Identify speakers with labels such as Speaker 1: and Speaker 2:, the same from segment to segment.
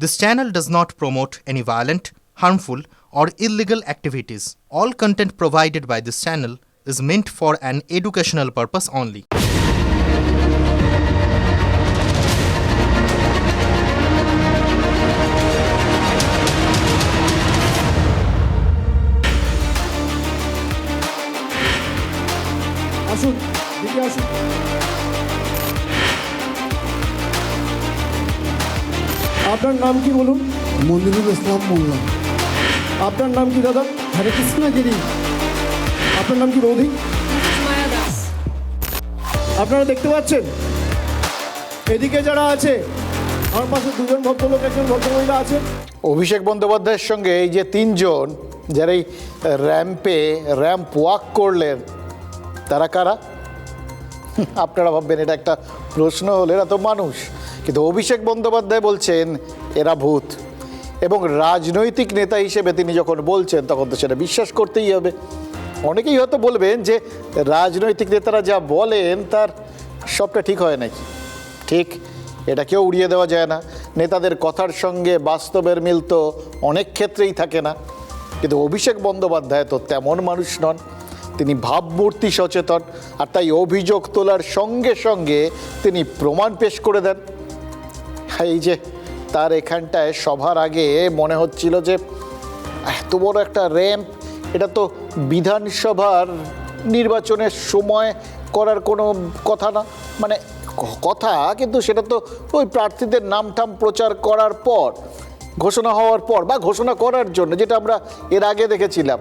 Speaker 1: This channel does not promote any violent, harmful, or illegal activities. All content provided by this channel is meant for an educational purpose only.
Speaker 2: আসুন দিদি আসুন। আপনার নাম কি বলুন?
Speaker 3: মনিরুল ইসলাম মোল্লা।
Speaker 2: আপনার নাম কি দাদা?
Speaker 3: হরে কৃষ্ণ গিরি।
Speaker 2: আপনার নাম কি বৌদি?
Speaker 4: মায়া দাস।
Speaker 2: আপনারা দেখতে পাচ্ছেন এদিকে যারা আছে, আমার পাশে দুজন ভদ্রলোক, একজন ভদ্রমহিলা আছে।
Speaker 5: অভিষেক বন্দ্যোপাধ্যায়ের সঙ্গে এই যে তিনজন যারা এই র্যাম্প ওয়াক করলেন, তারা কারা? আপনারা ভাববেন এটা একটা প্রশ্ন হলে এরা তো মানুষ, কিন্তু অভিষেক বন্দ্যোপাধ্যায় বলছেন এরা ভূত, এবং রাজনৈতিক নেতা হিসেবে তিনি যখন বলছেন তখন তো সেটা বিশ্বাস করতেই হবে। অনেকেই হয়তো বলবেন যে রাজনৈতিক নেতারা যা বলেন তার সবটা ঠিক হয় নাকি। ঠিক, এটা কেউ উড়িয়ে দেওয়া যায় না। নেতাদের কথার সঙ্গে বাস্তবের মিল তো অনেক ক্ষেত্রেই থাকে না, কিন্তু অভিষেক বন্দ্যোপাধ্যায় তো তেমন মানুষ নন। তিনি ভাবমূর্তি সচেতন, আর তাই অভিযোগ তোলার সঙ্গে সঙ্গে তিনি প্রমাণ পেশ করে দেন। এই যে তার এখানটায় সভার আগে মনে হচ্ছিল যে এত বড় একটা র্যাম্প, এটা তো বিধানসভার নির্বাচনের সময় করার কোনো কথা না, মানে কথা, কিন্তু সেটা তো ওই প্রার্থীদের নামটাম প্রচার করার পর, ঘোষণা হওয়ার পর, বা ঘোষণা করার জন্য, যেটা আমরা এর আগে দেখেছিলাম।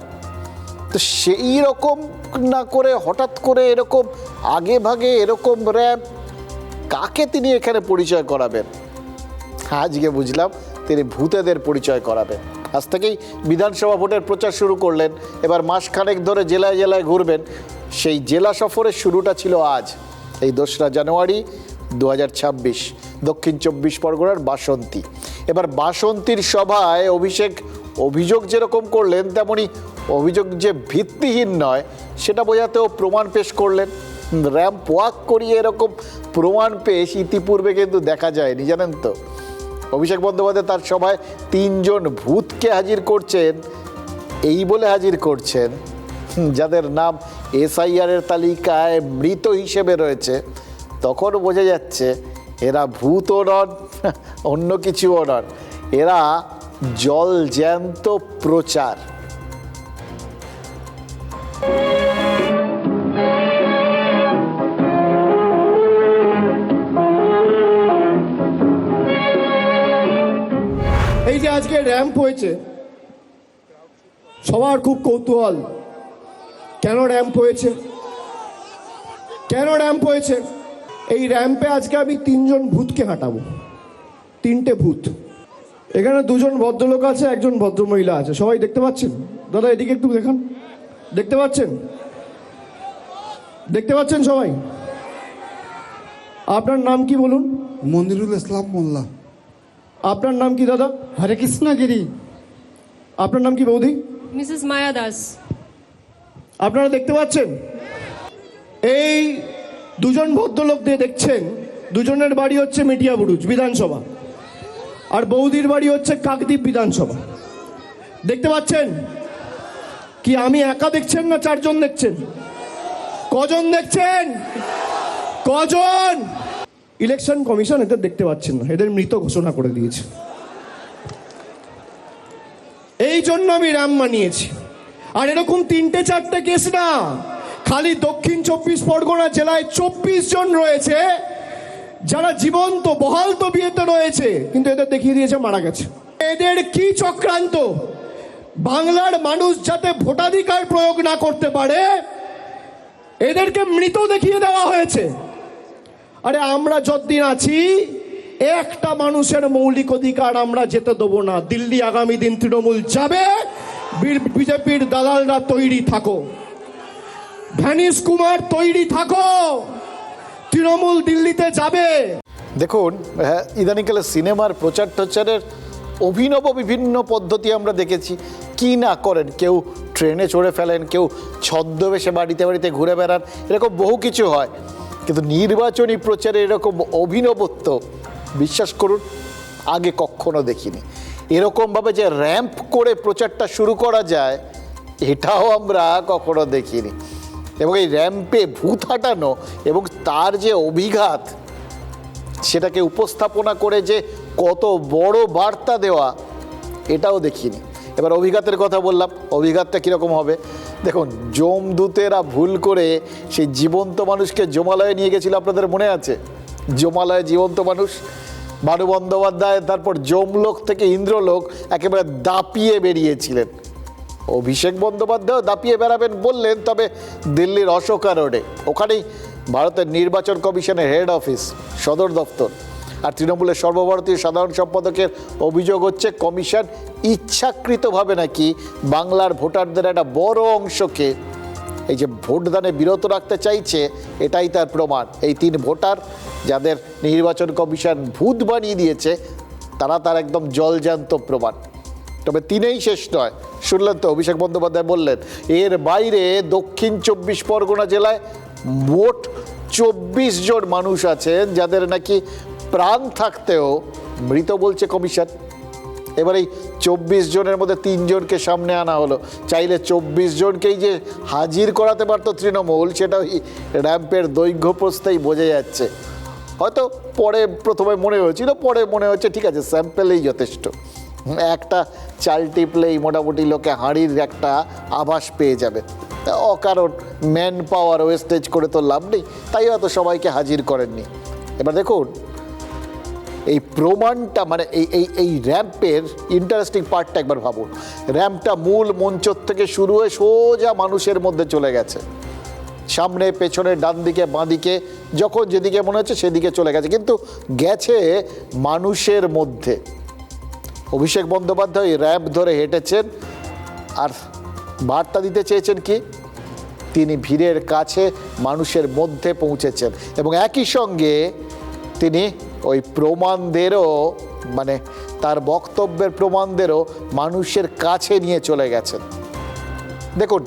Speaker 5: তো সেই রকম না করে হঠাৎ করে এরকম আগে ভাগে এরকম র্যাম্প, কাকে তিনি এখানে পরিচয় করাবেন? আজকে বুঝলাম তিনি ভূতেদের পরিচয় করাবেন। আজ থেকেই বিধানসভা ভোটের প্রচার শুরু করলেন, এবার মাসখানেক ধরে জেলায় জেলায় ঘুরবেন। সেই জেলা সফরের শুরুটা ছিল আজ, এই 2রা জানুয়ারি 2026, দক্ষিণ 24 পরগনার বাসন্তী। এবার বাসন্তীর সভায় অভিযোগ যেরকম করলেন, তেমনি অভিযোগ যে ভিত্তিহীন নয় সেটা বোঝাতেও প্রমাণ পেশ করলেন। র্যাম্প ওয়াক করিয়ে এরকম প্রমাণ পেশ ইতিপূর্বে কিন্তু দেখা যায়নি, জানেন তো। অভিষেক বন্দ্যোপাধ্যায় তার সভায় 3 জন ভূতকে হাজির করছেন, এই বলে হাজির করছেন যাদের নাম SIR এর তালিকায় মৃত হিসেবে রয়েছে। তখন বোঝা যাচ্ছে এরা ভূতও নন, অন্য কিছুও নন, এরা জল জ্যান্ত প্রচার।
Speaker 2: এই যে আজকে র্যাম্প হয়েছে, সবার খুব কৌতূহল, কেন র্যাম্প হয়েছে, কেন র্যাম্প হয়েছে? এই র্যাম্পে আজকে আমি 3 জন ভূতকে হাঁটাবো, 3টে ভূত। এখানে 2 জন ভদ্রলোক আছে, একজন ভদ্রমহিলা আছে, সবাই দেখতে পাচ্ছেন? দাদা এদিকে একটু দেখান, দেখতে পাচ্ছেন? দেখতে পাচ্ছেন সবাই? আপনার নাম কি বলুন?
Speaker 3: মনিরুল ইসলাম মোল্লা।
Speaker 2: আপনার নাম কি দাদা?
Speaker 3: হরে কৃষ্ণ গিরি।
Speaker 2: আপনার নাম কি বৌদি?
Speaker 4: মিসেস মায়া দাস।
Speaker 2: আপনারা দেখতে পাচ্ছেন এই 2 জন ভদ্রলোক দিয়ে দেখছেন, 2 জনের বাড়ি হচ্ছে মেটিয়াবুরুজ বিধানসভা, আর বৌদির বাড়ি হচ্ছে কাকদ্বীপ বিধানসভা। দেখতে পাচ্ছেন কি? আমি একা দেখছেন না 4 জন দেখছেন? কজন দেখছেন? কজন? ইলেকশন কমিশন এদের দেখতে পাচ্ছেন না, এদের মৃত ঘোষণা করে দিয়েছে। এই জন্য আমি র্যাম্প মানিয়েছি। আর এরকম 3-4টে কেস না, খালি দক্ষিণ 24 পরগনা জেলায় 24 জন রয়েছে যারা জীবন্ত বহাল তবিয়তে রয়েছে, কিন্তু এদের দেখিয়ে দিয়েছে মারা গেছে। এদের কি চক্রান্ত? বাংলার মানুষ যাতে ভোটাধিকার প্রয়োগ না করতে পারে, এদেরকে মৃত দেখিয়ে দেওয়া হয়েছে। আরে আমরা যতদিন আছি, একটা মানুষের মৌলিক অধিকার আমরা যেতে দেবো না। দিল্লি আগামী দিন তৃণমূল যাবে, বিজেপির দালালরা তৈরি থাকো, ভ্যানিশ কুমার তৈরি থাকো, তৃণমূল দিল্লিতে যাবে।
Speaker 5: দেখুন, ইদানিংকালে সিনেমার প্রচার টচারের অভিনব বিভিন্ন পদ্ধতি আমরা দেখেছি। কি না করেন, কেউ ট্রেনে চড়ে ফেলেন, কেউ ছদ্মবেশে বাড়িতে বাড়িতে ঘুরে বেড়ান, এরকম বহু কিছু হয়। কিন্তু নির্বাচনী প্রচারে এরকম অভিনবত্ব, বিশ্বাস করুন আগে কখনো দেখিনি। এরকমভাবে যে র্যাম্প করে প্রচারটা শুরু করা যায় এটাও আমরা কখনো দেখিনি। এবং এই র্যাম্পে ভূত হাঁটানো এবং তার যে অভিঘাত সেটাকে উপস্থাপনা করে যে কত বড় বার্তা দেওয়া এটাও দেখিনি। এবার অভিঘাতের কথা বললাম, অভিঘাতটা কীরকম হবে দেখুন। যমদূতেরা ভুল করে সেই জীবন্ত মানুষকে যমালয়ে নিয়ে গেছিল, আপনাদের মনে আছে? যমালয়ে জীবন্ত মানুষ, ভানু বন্দ্যোপাধ্যায় তারপর যমলোক থেকে ইন্দ্রলোক একেবারে দাপিয়ে বেরিয়েছিলেন। অভিষেক বন্দ্যোপাধ্যায় দাপিয়ে বেড়াবেন বললেন, তবে দিল্লির অশোকা রোডে, ওখানেই ভারতের নির্বাচন কমিশনের হেড অফিস, সদর দপ্তর। আর তৃণমূলের সর্বভারতীয় সাধারণ সম্পাদকের অভিযোগ হচ্ছে কমিশন ইচ্ছাকৃতভাবে নাকি বাংলার ভোটারদের একটা বড় অংশকে এই যে ভোটদানে বিরত রাখতে চাইছে, এটাই তার প্রমাণ। এই 3 ভোটার যাদের নির্বাচন কমিশন ভূত বানিয়ে দিয়েছে তারা তার একদম জলজান্ত প্রমাণ। তবে 3এই শেষ নয়, শুনলেন তো অভিষেক বন্দ্যোপাধ্যায় বললেন এর বাইরে দক্ষিণ 24 পরগনা জেলায় মোট 24 জন মানুষ আছেন যাদের নাকি প্রাণ থাকতেও মৃত বলছে কমিশন। এবার এই 24 জনের মধ্যে 3 জনকে সামনে আনা হলো। চাইলে 24 জনকেই যে হাজির করাতে পারতো তৃণমূল, সেটা ওই র্যাম্পের দৈর্ঘ্য প্রস্তেই বোঝা যাচ্ছে। হয়তো পরে প্রথমে মনে হয়েছিল, পরে মনে হচ্ছে ঠিক আছে স্যাম্পেলেই যথেষ্ট, একটা চাল টিপলেই মোটামুটি লোকে হাঁড়ির একটা আভাস পেয়ে যাবে। অকারণ ম্যান পাওয়ার ওয়েস্টেজ করে তো লাভ নেই, তাই হয়তো সবাইকে হাজির করেননি। এবার দেখুন এই প্রমাণটা, মানে এই র্যাম্পের ইন্টারেস্টিং পার্টটা একবার ভাবুন। র্যাম্পটা মূল মঞ্চ থেকে শুরু হয়ে সোজা মানুষের মধ্যে চলে গেছে, সামনে পেছনে ডান দিকে বাঁ দিকে যখন যেদিকে মনে হচ্ছে সেদিকে চলে গেছে, কিন্তু গেছে মানুষের মধ্যে। অভিষেক বন্দ্যোপাধ্যায় র্যাম্প ধরে হেঁটেছেন আর বার্তা দিতে চেয়েছেন কি, তিনি ভিড়ের কাছে মানুষের মধ্যে পৌঁছেছেন এবং একই সঙ্গে তিনি ওই প্রমাণদেরও, মানে তার বক্তব্যের প্রমাণদেরও মানুষের কাছে নিয়ে চলে গেছেন। দেখুন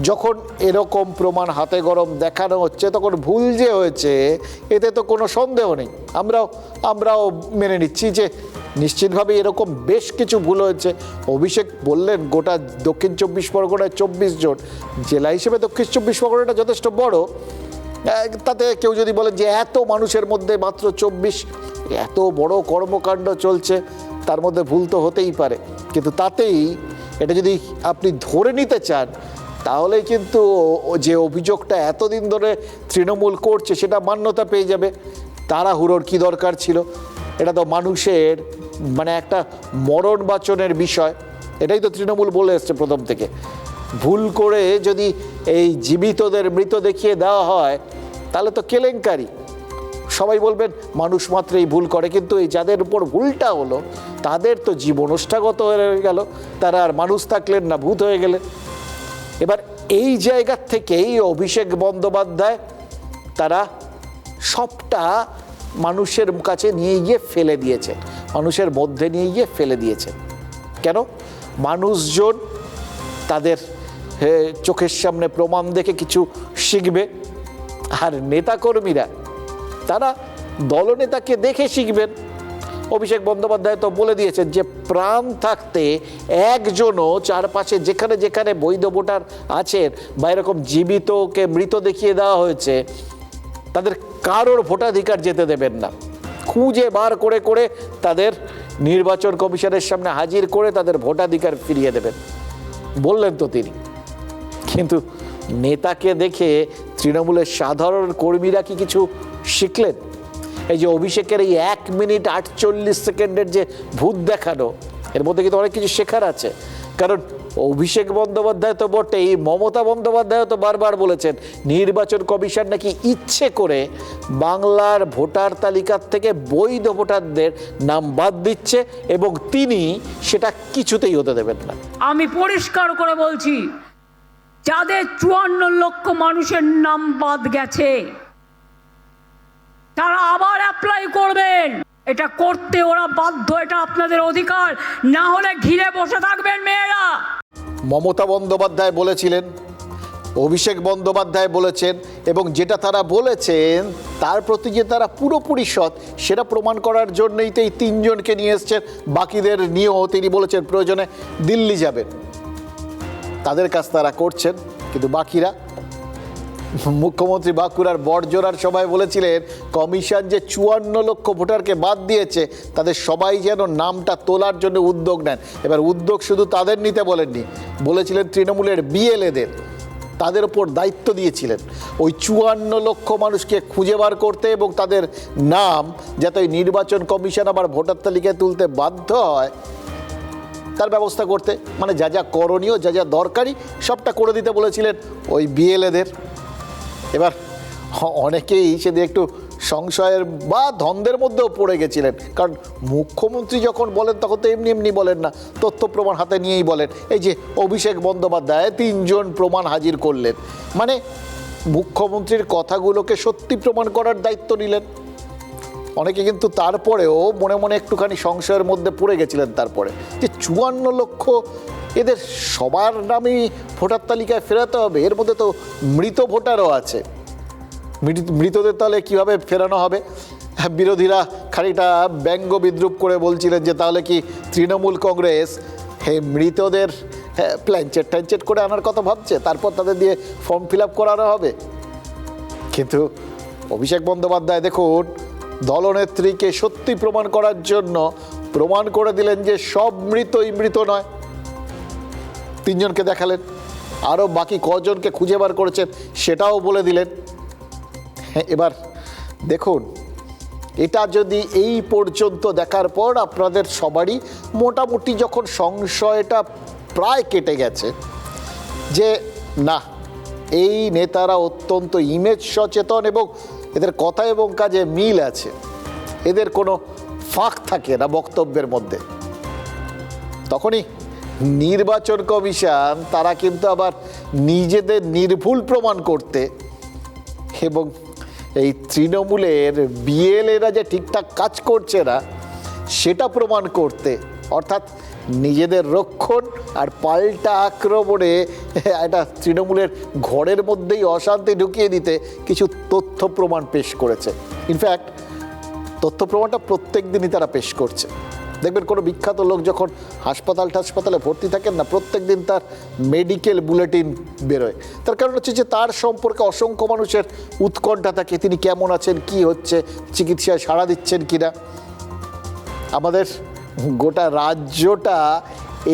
Speaker 5: যখন এরকম প্রমাণ হাতে গরম দেখানো হচ্ছে তখন ভুল যে হয়েছে এতে তো কোনো সন্দেহ নেই। আমরাও মেনে নিচ্ছি যে নিশ্চিতভাবে এরকম বেশ কিছু ভুল হয়েছে। অভিষেক বললেন গোটা দক্ষিণ 24 পরগনায় 24 জন, জেলা হিসেবে দক্ষিণ 24 পরগনাটা যথেষ্ট বড়, তাতে কেউ যদি বলেন যে এত মানুষের মধ্যে মাত্র 24, এত বড় কর্মকাণ্ড চলছে, তার মধ্যে ভুল তো হতেই পারে। কিন্তু তাতেই এটা যদি আপনি ধরে নিতে চান তাহলে কিন্তু যে অভিযোগটা এতদিন ধরে তৃণমূল করছে সেটা মান্যতা পেয়ে যাবে। তাড়াহুড়োর কী দরকার ছিল? এটা তো মানুষের মানে একটা মরণ বাঁচনের বিষয়, এটাই তো তৃণমূল বলে এসছে প্রথম থেকে। ভুল করে যদি এই জীবিতদের মৃত দেখিয়ে দেওয়া হয় তাহলে তো কেলেঙ্কারি। সবাই বলবেন মানুষ মাত্রই ভুল করে, কিন্তু এই যাদের উপর ভুলটা হলো তাদের তো জীবন ওষ্ঠাগত হয়ে গেল, তারা আর মানুষ থাকলেন না, ভূত হয়ে গেলেন। এবার এই জায়গার থেকেই অভিষেক বন্দ্যোপাধ্যায় তারা সবটা মানুষের কাছে নিয়ে গিয়ে ফেলে দিয়েছেন, মানুষের মধ্যে নিয়ে গিয়ে ফেলে দিয়েছেন। কেন? মানুষজন তাদের চোখের সামনে প্রমাণ দেখে কিছু শিখবে, আর নেতাকর্মীরা তারা দলনেতাকে দেখে শিখবেন। অভিষেক বন্দ্যোপাধ্যায় তো বলে দিয়েছেন যে প্রাণ থাকতে একজনও চারপাশে যেখানে যেখানে বৈধ ভোটার আছেন বা এরকম জীবিতকে মৃত দেখিয়ে দেওয়া হয়েছে তাদের কারোর ভোটাধিকার যেতে দেবেন না। খুঁজে বার করে করে তাদের নির্বাচন কমিশনের সামনে হাজির করে তাদের ভোটাধিকার ফিরিয়ে দেবেন বললেন তো তিনি। কিন্তু নেতাকে দেখে তৃণমূলের সাধারণ কর্মীরা কি কিছু শিখলেন? এই যে অভিষেকের এই 1 মিনিট 48 সেকেন্ডের যে ভূত দেখানো, এর মধ্যে কিন্তু অনেক কিছু শেখার আছে। কারণ অভিষেক বন্দ্যোপাধ্যায় তো বটেই, মমতা বন্দ্যোপাধ্যায় তো বারবার বলেছেন নির্বাচন কমিশন নাকি ইচ্ছে করে বাংলার ভোটার তালিকার থেকে বৈধ ভোটারদের নাম বাদ দিচ্ছে এবং তিনি সেটা কিছুতেই হতে দেবেন না।
Speaker 6: আমি পরিষ্কার করে বলছি, যাদের 54 লক্ষ মানুষের নাম বাদ গেছে তারা আবার অ্যাপ্লাই করবেন। এটা করতে ওরা বাধ্য, এটা আপনাদের অধিকার, না হলে ঘিরে বসে থাকবেন মেয়েরা।
Speaker 5: মমতা বন্দ্যোপাধ্যায় বলেছিলেন অভিষেক বন্দ্যোপাধ্যায় বলেছেন, এবং যেটা তারা বলেছেন তার প্রতি যে তারা পুরোপুরি সৎ সেটা প্রমাণ করার জন্যই তো এই তিনজনকে নিয়ে এসছেন। বাকিদের নিয়েও তিনি বলেছেন প্রয়োজনে দিল্লি যাবেন, তাদের কাজ তারা করছেন। কিন্তু বাকিরা, মুখ্যমন্ত্রী বাঁকুড়ার বড়জোড়ার সভায় বলেছিলেন কমিশন যে 54 লক্ষ ভোটারকে বাদ দিয়েছে তাদের সবাই যেন নামটা তোলার জন্য উদ্যোগ নেন। এবার উদ্যোগ শুধু তাদের নিতে বলেননি, বলেছিলেন তৃণমূলের বিএলএদের, তাদের ওপর দায়িত্ব দিয়েছিলেন ওই 54 লক্ষ মানুষকে খুঁজে বার করতে এবং তাদের নাম যাতে ওই নির্বাচন কমিশন আবার ভোটার তালিকায় তুলতে বাধ্য হয় তার ব্যবস্থা করতে। মানে যা যা করণীয়, যা যা দরকারি সবটা করে দিতে বলেছিলেন ওই বিএলএদের। এবার অনেকেই সেদিন একটু সংশয়ের বা দ্বন্দ্বের মধ্যেও পড়ে গেছিলেন, কারণ মুখ্যমন্ত্রী যখন বলেন তখন তো এমনি এমনি বলেন না, তথ্য প্রমাণ হাতে নিয়েই বলেন। এই যে অভিষেক বন্দ্যোপাধ্যায় 3 জন প্রমাণ হাজির করলেন, মানে মুখ্যমন্ত্রীর কথাগুলোকে সত্যি প্রমাণ করার দায়িত্ব নিলেন। অনেকে কিন্তু তারপরেও মনে মনে একটুখানি সংশয়ের মধ্যে পড়ে গেছিলেন তারপরে, যে 54 লক্ষ এদের সবার নামই ভোটার তালিকায় ফেরাতে হবে, এর মধ্যে তো মৃত ভোটারও আছে। মৃতদের তাহলে কীভাবে ফেরানো হবে? বিরোধীরা খানিকটা ব্যঙ্গ বিদ্রুপ করে বলছিলেন যে তাহলে কি তৃণমূল কংগ্রেস মৃতদের প্ল্যানচেট ট্যানচেট করে আনার কথা ভাবছে, তারপর তাদের দিয়ে ফর্ম ফিল আপ করানো হবে। কিন্তু অভিষেক বন্দ্যোপাধ্যায় দেখুন দলনেত্রীকে সত্যি প্রমাণ করার জন্য প্রমাণ করে দিলেন যে সব মৃতই মৃত নয়। 3 জনকে দেখালেন, আরও বাকি কজনকে খুঁজে বার করেছেন সেটাও বলে দিলেন। এবার দেখুন, এটা যদি এই পর্যন্ত দেখার পর আপনাদের সবারই মোটামুটি যখন সংশয়টা প্রায় কেটে গেছে যে না, এই নেতারা অত্যন্ত ইমেজ সচেতন এবং এদের কথা এবং কাজে মিল আছে, এদের কোনো ফাঁক থাকে না বক্তব্যের মধ্যে, তখনই নির্বাচন কমিশন তারা কিন্তু আবার নিজেদের নির্ভুল প্রমাণ করতে এবং এই তৃণমূলের বিএলএরা যে ঠিকঠাক কাজ করছে না সেটা প্রমাণ করতে, অর্থাৎ নিজেদের রক্ষণ আর পাল্টা আক্রমণে একটা তৃণমূলের ঘরের মধ্যেই অশান্তি ঢুকিয়ে দিতে কিছু তথ্য প্রমাণ পেশ করেছে। ইনফ্যাক্ট তথ্য প্রমাণটা প্রত্যেক দিনই তারা পেশ করছে। দেখবেন কোনো বিখ্যাত লোক যখন হাসপাতালে ভর্তি থাকেন না, প্রত্যেক দিন তার মেডিকেল বুলেটিন বেরোয়। তার কারণ হচ্ছে যে তার সম্পর্কে অসংখ্য মানুষের উৎকণ্ঠা থাকে, তিনি কেমন আছেন, কি হচ্ছে, চিকিৎসায় সাড়া দিচ্ছেন কিনা। আমাদের গোটা রাজ্যটা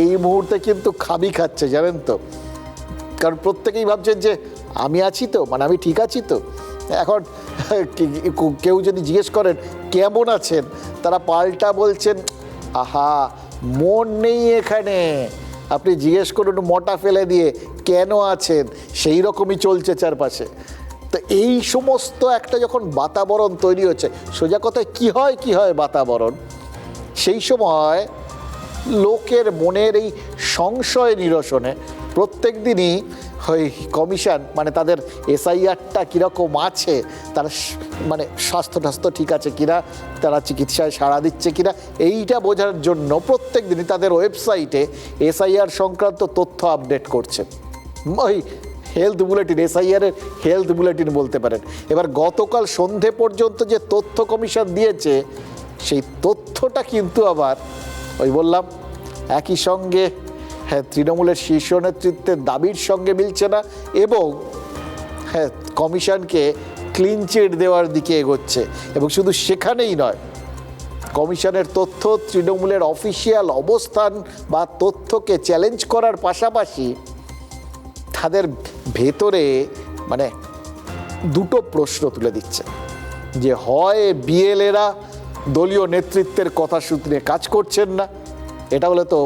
Speaker 5: এই মুহূর্তে কিন্তু খাবি খাচ্ছে, জানেন তো, কারণ প্রত্যেকেই ভাবছেন যে আমি আছি তো, মানে আমি ঠিক আছি তো। এখন কেউ যদি জিজ্ঞেস করেন কেমন আছেন, তারা পাল্টা বলছেন আহা মন নেই এখানে, আপনি জিজ্ঞেস করুন মোটা ফেলে দিয়ে কেন আছেন, সেই রকমই চলছে চারপাশে। তো এই সমস্ত একটা যখন বাতাবরণ তৈরি হচ্ছে, সোজা কথায় কি হয় বাতাবরণ, সেই সময় লোকের মনের এই সংশয় নিরসনে প্রত্যেক দিনই ওই কমিশন মানে তাদের এসআইআরটা কীরকম আছে, তার মানে স্বাস্থ্য ঠিক আছে কিনা, তারা চিকিৎসায় সাড়া দিচ্ছে কিনা, এইটা বোঝার জন্য প্রত্যেক দিনই তাদের ওয়েবসাইটে এসআইআর সংক্রান্ত তথ্য আপডেট করছে। ওই হেলথ বুলেটিন, এসআইআরের হেলথ বুলেটিন বলতে পারেন। এবার গতকাল সন্ধে পর্যন্ত যে তথ্য কমিশন দিয়েছে সেই তথ্যটা কিন্তু আবার ওই বললাম একই সঙ্গে তৃণমূলের শীর্ষ নেতৃত্বের দাবির সঙ্গে মিলছে না এবং কমিশনকে ক্লিন চিট দেওয়ার দিকে এগোচ্ছে। এবং শুধু সেখানেই নয়, কমিশনের তথ্য তৃণমূলের অফিসিয়াল অবস্থান বা তথ্যকে চ্যালেঞ্জ করার পাশাপাশি তাদের ভেতরে মানে দুটো প্রশ্ন তুলে দিচ্ছে, যে হয় বিএলএরা দলীয় নেতৃত্বের কথা সূত্রে কাজ করছেন না, এটা হলে তো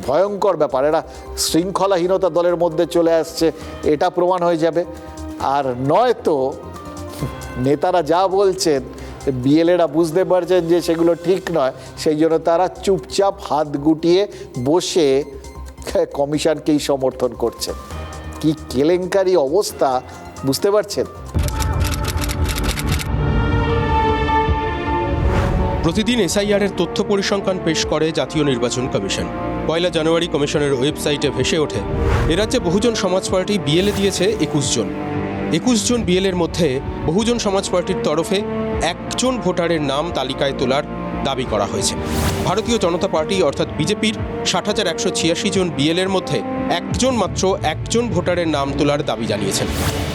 Speaker 5: ভয়ঙ্কর ব্যাপার, এরা শৃঙ্খলাহীনতা দলের মধ্যে চলে আসছে, এটা প্রমাণ হয়ে যাবে। আর নয়তো নেতারা যা বলছেন বিএলএরা বুঝতে পারছেন যে সেগুলো ঠিক নয়, সেই জন্য তারা চুপচাপ হাত গুটিয়ে বসে কমিশনকেই সমর্থন করছেন। কি কেলেঙ্কারি অবস্থা বুঝতে পারছেন?
Speaker 7: প্রতিদিন এসআইআর-এর তথ্য পরিসংখ্যান পেশ করে জাতীয় নির্বাচন কমিশন। 1 জানুয়ারি কমিশনের ওয়েবসাইটে ভেসে ওঠে এ রাজ্যে বহুজন সমাজ পার্টি বিএলএ দিয়েছে 21 জন। 21 জন বিএলএর মধ্যে বহুজন সমাজ পার্টির তরফে একজন ভোটারের নাম তালিকায় তোলার দাবি করা হয়েছে। ভারতীয় জনতা পার্টি অর্থাৎ বিজেপির 60,186 জন বিএলএর মধ্যে একজন ভোটারের নাম তোলার দাবি জানিয়েছেন।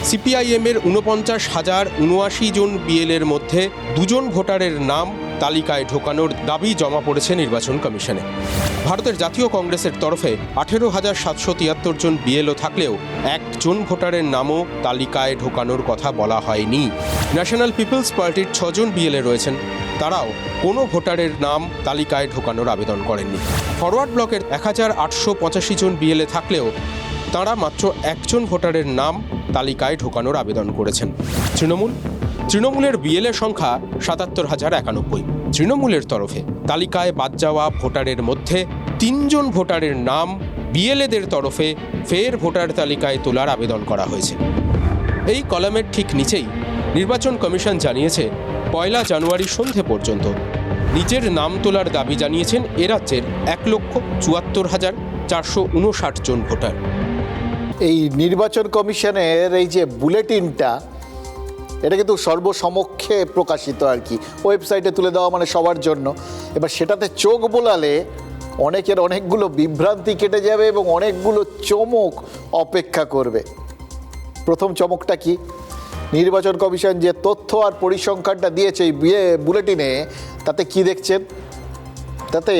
Speaker 7: সিপিআইএমের 49,079 জন বিএলএর মধ্যে 2 জন ভোটারের নাম তালিকায় ঢোকানোর দাবি জমা পড়েছে নির্বাচন কমিশনে। ভারতের জাতীয় কংগ্রেসের তরফে 18,773 জন বিএলও থাকলেও একজন ভোটারের নামও তালিকায় ঢোকানোর কথা বলা হয়নি। ন্যাশনাল পিপলস পার্টির 6 জন বিএলএ রয়েছেন, তারাও কোনো ভোটারের নাম তালিকায় ঢোকানোর আবেদন করেননি। ফরওয়ার্ড ব্লকের 1,885 জন বিএলএ থাকলেও তাঁরা মাত্র একজন ভোটারের নাম তালিকায় ঢোকানোর আবেদন করেছেন। তৃণমূলের বিএলএ সংখ্যা 77,091। তৃণমূলের তরফে তালিকায় বাদ যাওয়া ভোটারের মধ্যে 3 জন ভোটারের নাম বিএলএদের তরফে ফের ভোটার তালিকায় তোলার আবেদন করা হয়েছে। এই কলামের ঠিক নিচেই নির্বাচন কমিশন জানিয়েছে 1 জানুয়ারি সন্ধে পর্যন্ত নিজের নাম তোলার দাবি জানিয়েছেন এ রাজ্যের 1,74,459 জন ভোটার।
Speaker 5: এই নির্বাচন কমিশনের এই যে বুলেটিনটা, এটা কিন্তু সর্বসমক্ষে প্রকাশিত আর কি, ওয়েবসাইটে তুলে দেওয়া মানে সবার জন্য। এবার সেটাতে চোখ বোলালে অনেকের অনেকগুলো বিভ্রান্তি কেটে যাবে এবং অনেকগুলো চমক অপেক্ষা করবে। প্রথম চমকটা কি? নির্বাচন কমিশন যে তথ্য আর পরিসংখ্যানটা দিয়েছে এই বুলেটিনে, তাতে কি দেখছেন? তাতে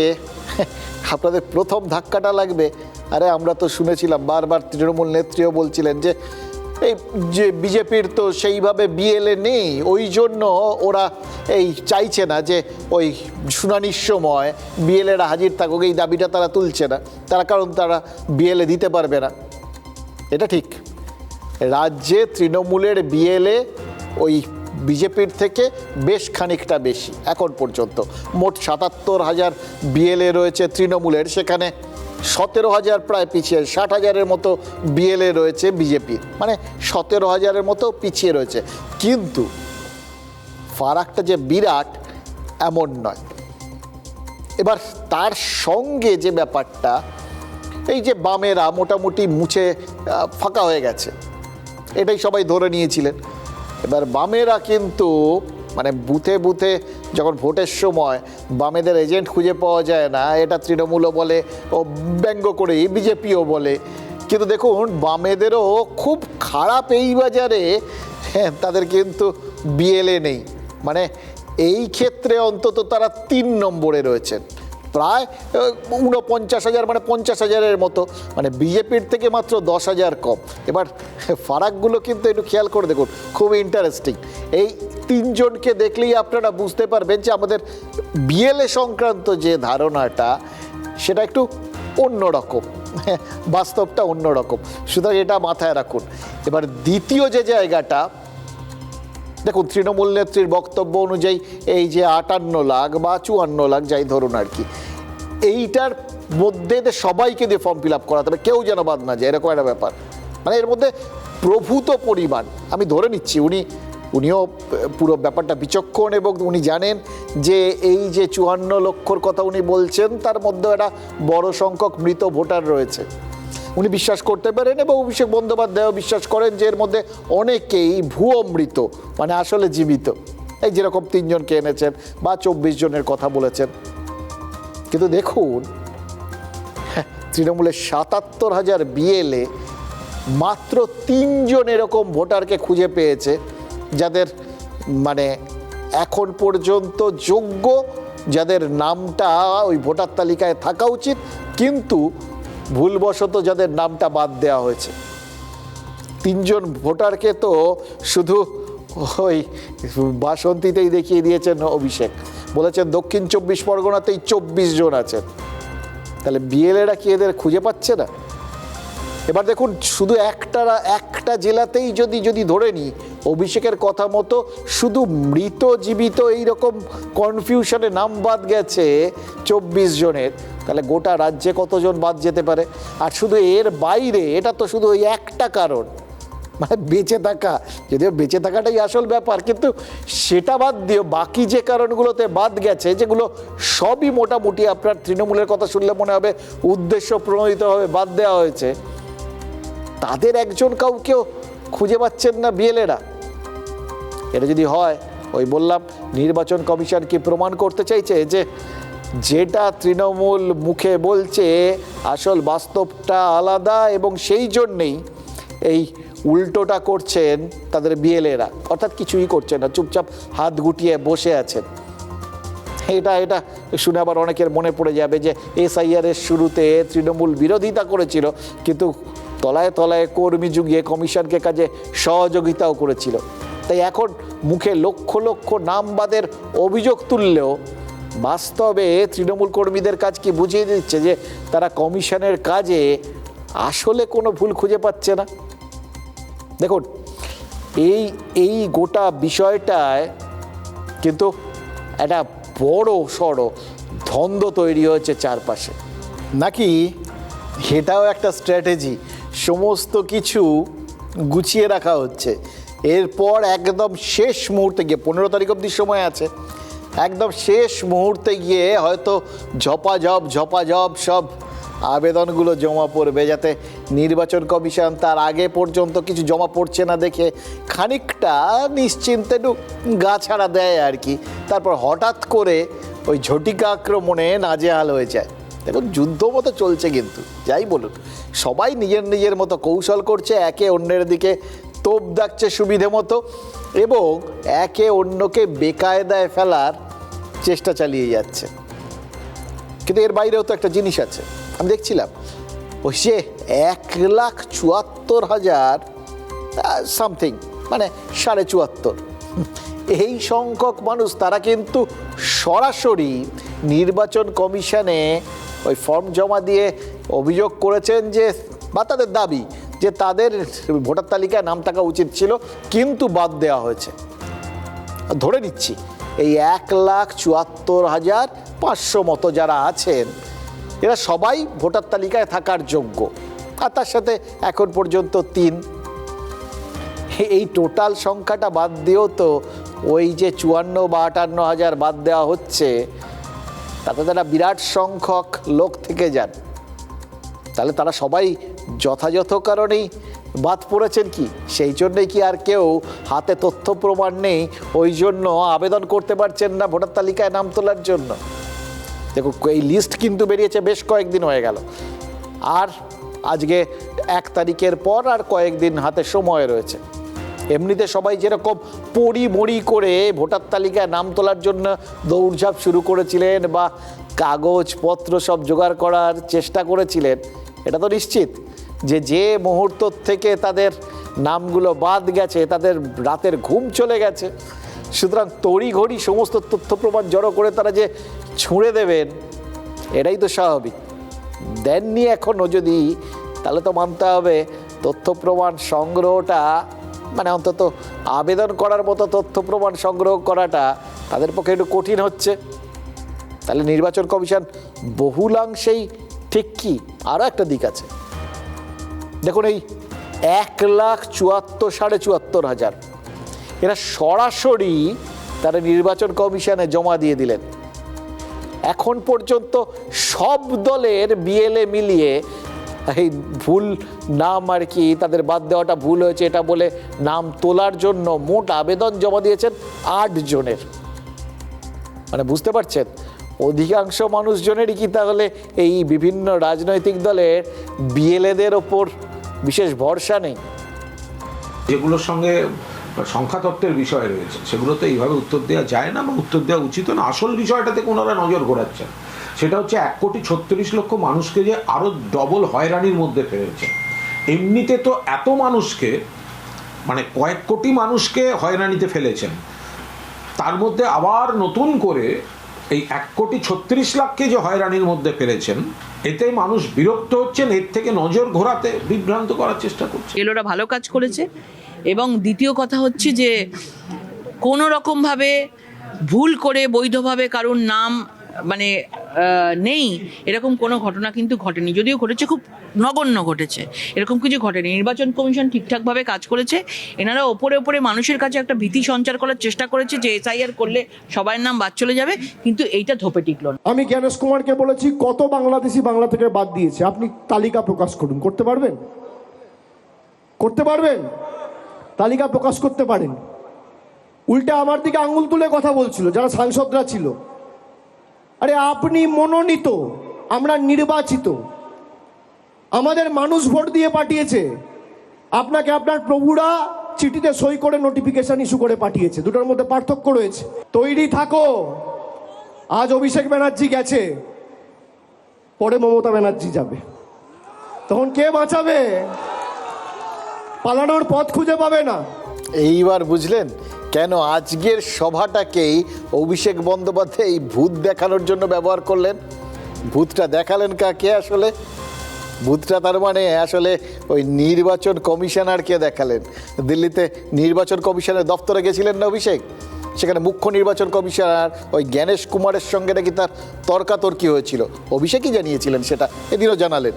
Speaker 5: আপনাদের প্রথম ধাক্কাটা লাগবে, আরে আমরা তো শুনেছিলাম, বারবার তৃণমূল নেত্রীও বলছিলেন যে এই যে বিজেপির তো সেইভাবে বিএলএ নেই, ওই জন্য ওরা এই চাইছে না যে ওই শুনানির সময় বিএলএরা হাজির থাকুক, এই দাবিটা তারা তুলছে না, কারণ তারা বিএলএ দিতে পারবে না। এটা ঠিক, রাজ্যে তৃণমূলের বিএলএ ওই বিজেপির থেকে বেশ খানিকটা বেশি। এখন পর্যন্ত মোট 77,000 বিএলএ রয়েছে তৃণমূলের, সেখানে 17,000 প্রায় পিছিয়ে, 60,000-এর মতো বিএলএ রয়েছে বিজেপির, মানে 17,000-এর মতো পিছিয়ে রয়েছে। কিন্তু ফারাকটা যে বিরাট এমন নয়। এবার তার সঙ্গে যে ব্যাপারটা, এই যে বামেরা মোটামুটি মুছে ফাঁকা হয়ে গেছে, এটাই সবাই ধরে নিয়েছিলেন। এবার বামেরা কিন্তু মানে বুথে বুথে যখন ভোটের সময় বামেদের এজেন্ট খুঁজে পাওয়া যায় না, এটা তৃণমূলও বলে, ও ব্যঙ্গ করেই বিজেপিও বলে। কিন্তু দেখুন, বামেদেরও খুব খারাপ এই বাজারে, হ্যাঁ, তাদের কিন্তু বিএলএ নেই, মানে এই ক্ষেত্রে অন্তত তারা 3 নম্বরে রয়েছেন, প্রায় 49,000, মানে 50,000-এর মতো, মানে বিজেপির থেকে মাত্র 10,000 কম। এবার ফারাকগুলো কিন্তু একটু খেয়াল করে দেখুন, খুব ইন্টারেস্টিং। এই 3 জনকে দেখলেই আপনারা বুঝতে পারবেন যে আমাদের বিএলএ সংক্রান্ত যে ধারণাটা, সেটা একটু অন্যরকম, বাস্তবটা অন্যরকম, সুতরাং এটা মাথায় রাখুন। এবার দ্বিতীয় যে জায়গাটা দেখুন, তৃণমূল নেত্রীর বক্তব্য অনুযায়ী এই যে 58 লাখ বা 54 লাখ যাই ধরুন আর কি, এইটার মধ্যে সবাইকে দিয়ে ফর্ম ফিল আপ করাতে হবে, কেউ যেন বাদ না যায়, এরকম একটা ব্যাপার। মানে এর মধ্যে প্রভূত পরিমাণ, আমি ধরে নিচ্ছি উনিও পুরো ব্যাপারটা বিচক্ষণ এবং উনি জানেন যে এই যে 54 লক্ষর কথা উনি বলছেন, তার মধ্যে একটা বড় সংখ্যক মৃত ভোটার রয়েছে। উনি বিশ্বাস করতে পারেন এবং অভিষেক বন্দ্যোপাধ্যায়ও বিশ্বাস করেন যে এর মধ্যে অনেকেই ভুয়ো মৃত, মানে আসলে জীবিত, এই যেরকম 3 জনকে এনেছেন বা 24 জনের কথা বলেছেন। কিন্তু দেখুন, তৃণমূলের 77,000 বিএলএ মাত্র 3 জন এরকম ভোটারকে খুঁজে পেয়েছে, যাদের মানে এখন পর্যন্ত যোগ্য, যাদের নামটা ওই ভোটার তালিকায় থাকা উচিত, কিন্তু ভুলবশত যাদের নামটা বাদ দেওয়া হয়েছে। 3 জন ভোটারকে তো শুধু ওই বাসন্তীতেই দেখিয়ে দিয়েছেন অভিষেক, বলেছেন দক্ষিণ 24 পরগনাতেই 24 জন আছেন। তাহলে বিএলএরা কি এদের খুঁজে পাচ্ছে না? এবার দেখুন, শুধু একটা জেলাতেই যদি ধরে নিই, অভিষেকের কথা মতো শুধু মৃত জীবিত এইরকম কনফিউশনে নাম বাদ গেছে 24 জনের, তাহলে গোটা রাজ্যে কতজন বাদ যেতে পারে? আর শুধু এর বাইরে, এটা তো শুধু ওই একটা কারণ, মানে বেঁচে থাকা, যদিও বেঁচে থাকাটাই আসল ব্যাপার, কিন্তু সেটা বাদ দিয়েও বাকি যে কারণগুলোতে বাদ গেছে, যেগুলো সবই মোটামুটি আপনার তৃণমূলের কথা শুনলে মনে হবে উদ্দেশ্য প্রণোদিতভাবে বাদ দেওয়া হয়েছে, তাদের একজন কাউকেও খুঁজে পাচ্ছেন না বিএলএরা। এটা যদি হয়, ওই বললাম, নির্বাচন কমিশন কি প্রমাণ করতে চাইছে যে যেটা তৃণমূল মুখে বলছে আসল বাস্তবটা আলাদা, এবং সেই জন্যেই এই উল্টোটা করছেন তাদের বিএলএরা, অর্থাৎ কিছুই করছেন না, চুপচাপ হাত গুটিয়ে বসে আছেন। এটা শুনে আবার অনেকের মনে পড়ে যাবে যে SIR এর শুরুতে তৃণমূল বিরোধিতা করেছিল, কিন্তু তলায় তলায় কর্মী যুগিয়ে কমিশনকে কাজে সহযোগিতাও করেছিল। তাই এখন মুখে লক্ষ লক্ষ নামবাদের অভিযোগ তুললেও বাস্তবে তৃণমূল কর্মীদের কাজ কি বুঝিয়ে দিচ্ছে যে তারা কমিশনের কাজে আসলে কোনো ভুল খুঁজে পাচ্ছে না। দেখুন, এই গোটা বিষয়টায় কিন্তু একটা বড় সড় দ্বন্দ্ব তৈরি হয়েছে চারপাশে। নাকি এটাও একটা স্ট্র্যাটেজি, সমস্ত কিছু গুছিয়ে রাখা হচ্ছে, এরপর একদম শেষ মুহূর্তে গিয়ে 15 তারিখ অবধি সময় আছে, একদম শেষ মুহূর্তে গিয়ে হয়তো ঝপাঝপ সব আবেদনগুলো জমা পড়বে, যাতে নির্বাচন কমিশন তার আগে পর্যন্ত কিছু জমা পড়ছে না দেখে খানিকটা নিশ্চিন্তে একটু গা ছাড়া দেয় আর কি। তারপর হঠাৎ করে ওই ঝটিকা আক্রমণে নাজেহাল হয়ে যায়। দেখুন, যুদ্ধ মতো চলছে, কিন্তু যাই বলুন, সবাই নিজের মতো কৌশল করছে, একে অন্যের দিকে তোপ দাগছে সুবিধে মতো, এবং একে অন্যকে বেকায়দায় ফেলার চেষ্টা চালিয়ে যাচ্ছে। কিন্তু এর বাইরেও তো একটা জিনিস আছে, আমি দেখছিলাম ওই যে 1,74,000 সামথিং, মানে 74.5, এই সংখ্যক মানুষ তারা কিন্তু সরাসরি নির্বাচন কমিশনে ওই ফর্ম জমা দিয়ে অভিযোগ করেছেন যে, বা তাদের দাবি যে তাদের ভোটার তালিকায় নাম থাকা উচিত ছিল কিন্তু বাদ দেওয়া হয়েছে। ধরে নিচ্ছি এই 1,74,500 মতো যারা আছেন, এরা সবাই ভোটার তালিকায় থাকার যোগ্য, আর তার সাথে এখন পর্যন্ত 3। এই টোটাল সংখ্যাটা বাদ দিয়েও তো ওই যে 54 বা 58 হাজার বাদ দেওয়া হচ্ছে, তাতে তারা বিরাট সংখ্যক লোক থেকে যান। তাহলে তারা সবাই যথাযথ কারণেই বাদ পড়েছেন কি? সেই জন্যই কি আর কেউ হাতে তথ্য প্রমাণ নেই, ওই জন্য আবেদন করতে পারছেন না ভোটার তালিকায় নাম তোলার জন্য? দেখো, এই লিস্ট কিন্তু বেরিয়েছে, বেশ কয়েকদিন হয়ে গেল, আর আজকে 1 তারিখের পর আর কয়েকদিন হাতে সময় রয়েছে। এমনিতে সবাই যেরকম পড়ি করে ভোটার তালিকায় নাম তোলার জন্য দৌড়ঝাঁপ শুরু করেছিলেন বা কাগজপত্র সব জোগাড় করার চেষ্টা করেছিলেন, এটা তো নিশ্চিত যে মুহূর্ত থেকে তাদের নামগুলো বাদ গেছে তাদের রাতের ঘুম চলে গেছে। সুতরাং তড়িঘড়ি সমস্ত তথ্য প্রমাণ জড়ো করে তারা যে ছুঁড়ে দেবেন, এটাই তো স্বাভাবিক। দেননি এখনও যদি, তাহলে তো মানতে হবে তথ্য প্রমাণ সংগ্রহটা, মানে অন্তত আবেদন করার মতো তথ্য প্রমাণ সংগ্রহ করাটা তাদের পক্ষে একটু কঠিন হচ্ছে। তাহলে নির্বাচন কমিশন বহুলাংশেই ঠিক কি? আরও একটা দিক আছে। দেখুন, এই 1,74,500 এরা সরাসরি তারা নির্বাচন কমিশনে জমা দিয়ে দিলেন। এখন পর্যন্ত সব দলের বিএলএ মিলিয়ে এই ভুল নাম আর কি, তাদের বাদ দেওয়াটা ভুল হয়েছে এটা বলে নাম তোলার জন্য মোট আবেদন জমা দিয়েছেন 8 জনের। মানে বুঝতে পারছেন, অধিকাংশ মানুষজনেরই কি তাহলে এই বিভিন্ন রাজনৈতিক দলের বিএলএদের ওপর বিশেষ ভরসা নেই?
Speaker 8: যেগুলোর সঙ্গে সংখ্যাতত্ত্বের বিষয় রয়েছে সেগুলোতে এইভাবে উত্তর দেওয়া যায় না বা উত্তর দেওয়া উচিত না। আসল বিষয়টাতে ওনারা নজর ঘোরাচ্ছেন, সেটা হচ্ছে 1,36,00,000 মানুষকে যে আরও ডবল হয়রানির মধ্যে ফেলেছে। এমনিতে তো এত মানুষকে, মানে কয়েক কোটি মানুষকে হয়রানিতে ফেলেছেন, তার মধ্যে আবার নতুন করে এই 1,36,00,000-কে যে হয়রানির মধ্যে ফেলেছেন, এতে মানুষ বিরক্ত হচ্ছেন, এর থেকে নজর ঘোরাতে বিভ্রান্ত করার চেষ্টা করছে।
Speaker 9: এলোরা ভালো কাজ করেছে, এবং দ্বিতীয় কথা হচ্ছে যে কোনো রকমভাবে ভুল করে বৈধভাবে কারোর নাম মানে নেই, এরকম কোনো ঘটনা কিন্তু ঘটেনি। যদিও ঘটেছে, খুব নগণ্য ঘটেছে, এরকম কিছু ঘটেনি। নির্বাচন কমিশন ঠিকঠাকভাবে কাজ করেছে। এনারা ওপরে ওপরে মানুষের কাছে একটা ভীতি সঞ্চার করার চেষ্টা করেছে যে এসআইআর করলে সবার নাম বাদ চলে যাবে, কিন্তু এইটা ধোপে টিকলো না।
Speaker 2: আমি জ্ঞানেশ কুমারকে বলেছি কত বাংলাদেশি বাংলা থেকে বাদ দিয়েছে, আপনি তালিকা প্রকাশ করুন। করতে পারবেন? করতে পারবেন? তালিকা প্রকাশ করতে পারেন? উল্টে আমার দিকে আঙুল তুলে কথা বলছিল যারা সাংসদরা ছিল। আরে আপনি মনোনীত, আমরা নির্বাচিত, আমাদের মানুষ ভোট দিয়ে পাঠিয়েছে, আপনাকে আপনার প্রভুরা চিঠিতে সই করে নোটিফিকেশন ইস্যু করে পাঠিয়েছে। দুটোর মধ্যে পার্থক্য রয়েছে। তৈরি থাকো। আজ অভিষেক ব্যানার্জি গেছে, পরে মমতা ব্যানার্জি যাবে, তখন কে বাঁচাবে? পালানোর পথ খুঁজে পাবে না।
Speaker 5: এইবার বুঝলেন কেন আজকের সভাটাকেই অভিষেক বন্দ্যোপাধ্যায় এই ভূত দেখানোর জন্য ব্যবহার করলেন? ভূতটা দেখালেন কাকে আসলে? ভূতটা তার মানে আসলে ওই নির্বাচন কমিশনারকে দেখালেন। দিল্লিতে নির্বাচন কমিশনের দপ্তরে গেছিলেন না অভিষেক, সেখানে মুখ্য নির্বাচন কমিশনার ওই জ্ঞানেশ কুমারের সঙ্গে নাকি তার তর্কাতর্কি হয়েছিল। অভিষেকই জানিয়েছিলেন সেটা, এদিনও জানালেন,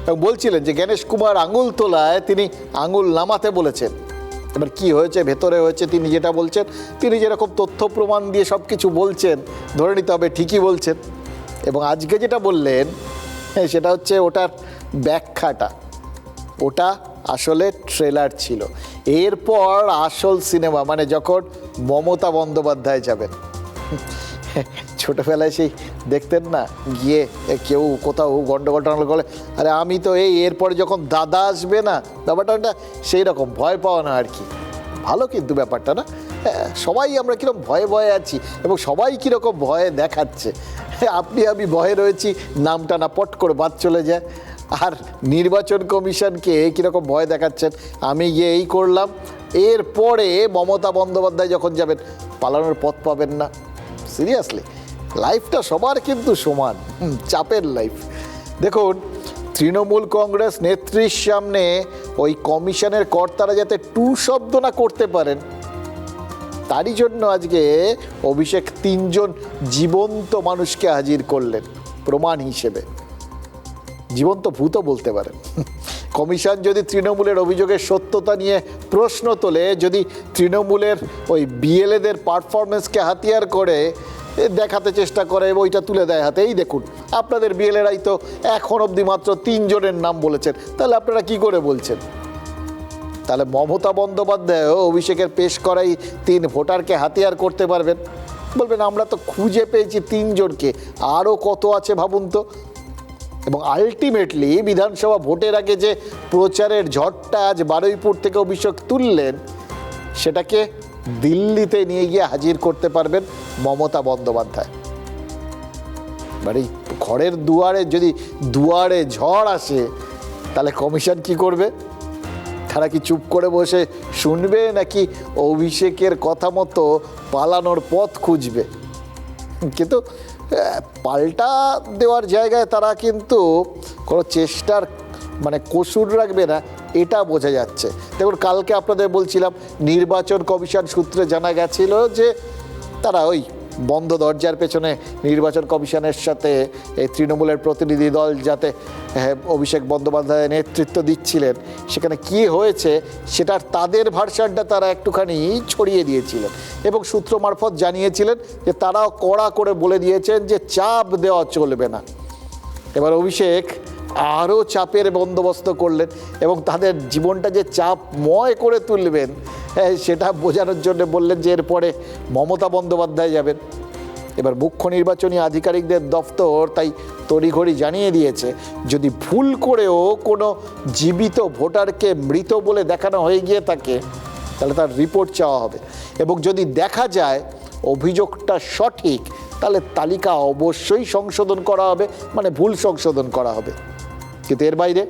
Speaker 5: এবং বলছিলেন যে জ্ঞানেশ কুমার আঙুল তোলায় তিনি আঙুল নামাতে বলেছেন। এবার কি হয়েছে, ভেতরে হয়েছে তিনি যেটা বলছেন, তিনি যেরকম তথ্য প্রমাণ দিয়ে সব কিছু বলছেন ধরে নিতে হবে ঠিকই বলছেন। এবং আজকে যেটা বললেন সেটা হচ্ছে ওটার ব্যাখ্যাটা, ওটা আসলে ট্রেলার ছিল। এরপর আসল সিনেমা, মানে যখন মমতা বন্দ্যোপাধ্যায় যাবেন। ছোটোবেলায় সেই দেখতেন না, গিয়ে কেউ কোথাও গন্ডগোল টন্ডগোল করলে, আরে আমি তো এরপরে যখন দাদা আসবে না, ব্যাপারটা সেই রকম ভয় পাওয়া না আর কি। ভালো কিন্তু ব্যাপারটা না, সবাই আমরা কীরকম ভয়ে ভয়ে আছি এবং সবাই কীরকম ভয়ে দেখাচ্ছে। আপনি আমি ভয়ে রয়েছি, নামটা না পট করে বাদ চলে যায়। আর নির্বাচন কমিশনকে কীরকম ভয় দেখাচ্ছেন, আমি গিয়ে এই করলাম, এরপরে মমতা বন্দ্যোপাধ্যায় যখন যাবেন পালানোর পথ পাবেন না। সিরিয়াসলি লাইফটা সবার কিন্তু সমান, চাপের লাইফ। দেখুন, তৃণমূল কংগ্রেস নেত্রীর সামনে ওই কমিশনের কর্তারা যাতে টু শব্দ না করতে পারেন, তারই জন্য আজকে অভিষেক 3 জন জীবন্ত মানুষকে হাজির করলেন প্রমাণ হিসেবে। জীবন্ত ভূতও বলতে পারেন। কমিশন যদি তৃণমূলের অভিযোগের সত্যতা নিয়ে প্রশ্ন তোলে, যদি তৃণমূলের ওই বিএলএদের পারফরমেন্সকে হাতিয়ার করে দেখাতে চেষ্টা করে, ওইটা তুলে দেয় হাতে, এই দেখুন আপনাদের বিএলএরাই তো এখন অবধি মাত্র 3 জনের নাম বলেছেন, তাহলে আপনারা কি করে বলছেন? তাহলে মমতা বন্দ্যোপাধ্যায়ও অভিষেকের পেশ করাই 3 ভোটারকে হাতিয়ার করতে পারবেন? বলবেন আমরা তো খুঁজে পেয়েছি 3 জনকে, আরও কত আছে ভাবুন তো। এবং আলটিমেটলি বিধানসভা ভোটের আগে যে প্রচারের ঝড়টা আজ বারুইপুর থেকে অভিষেক তুললেন, সেটাকে দিল্লিতে নিয়ে গিয়ে হাজির করতে পারবেন মমতা বন্দ্যোপাধ্যায়। মানে ঘরের দুয়ারে যদি দুয়ারে ঝড় আসে, তাহলে কমিশন কি করবে? তারা কি চুপ করে বসে শুনবে, নাকি অভিষেকের কথা মতো পালানোর পথ খুঁজবে? কিন্তু পাল্টা দেওয়ার জায়গায় তারা কিন্তু কোনো চেষ্টার মানে কসুর রাখবে না, এটা বোঝা যাচ্ছে। দেখুন, কালকে আপনাদের বলছিলাম নির্বাচন কমিশন সূত্রে জানা গেছিল যে তারা ওই বন্ধ দরজার পেছনে নির্বাচন কমিশনের সাথে এই তৃণমূলের প্রতিনিধি দল যাতে অভিষেক বন্দ্যোপাধ্যায় নেতৃত্ব দিচ্ছিলেন, সেখানে কি হয়েছে সেটার তাদের ভার্সানটা তারা একটুখানি ছড়িয়ে দিয়েছিলেন এবং সূত্র মারফত জানিয়েছিলেন যে তারাও কড়া করে বলে দিয়েছেন যে চাপ দেওয়া চলবে না। এবার অভিষেক আরও চাপের বন্দোবস্ত করলেন এবং তাদের জীবনটা যে চাপময় করে তুলবেন সেটা বোঝানোর জন্য বললেন যে এরপরে মমতা বন্দ্যোপাধ্যায় যাবেন। এবার মুখ্য নির্বাচনী আধিকারিকদের দফতর তাই তড়িঘড়ি জানিয়ে দিয়েছে, যদি ভুল করেও কোনো জীবিত ভোটারকে মৃত বলে দেখানো হয়ে গিয়ে থাকে, তাহলে তার রিপোর্ট চাওয়া হবে এবং যদি দেখা যায় অভিযোগটা সঠিক, তাহলে তালিকা অবশ্যই সংশোধন করা হবে, মানে ভুল সংশোধন করা হবে। কিন্তু এর বাইরে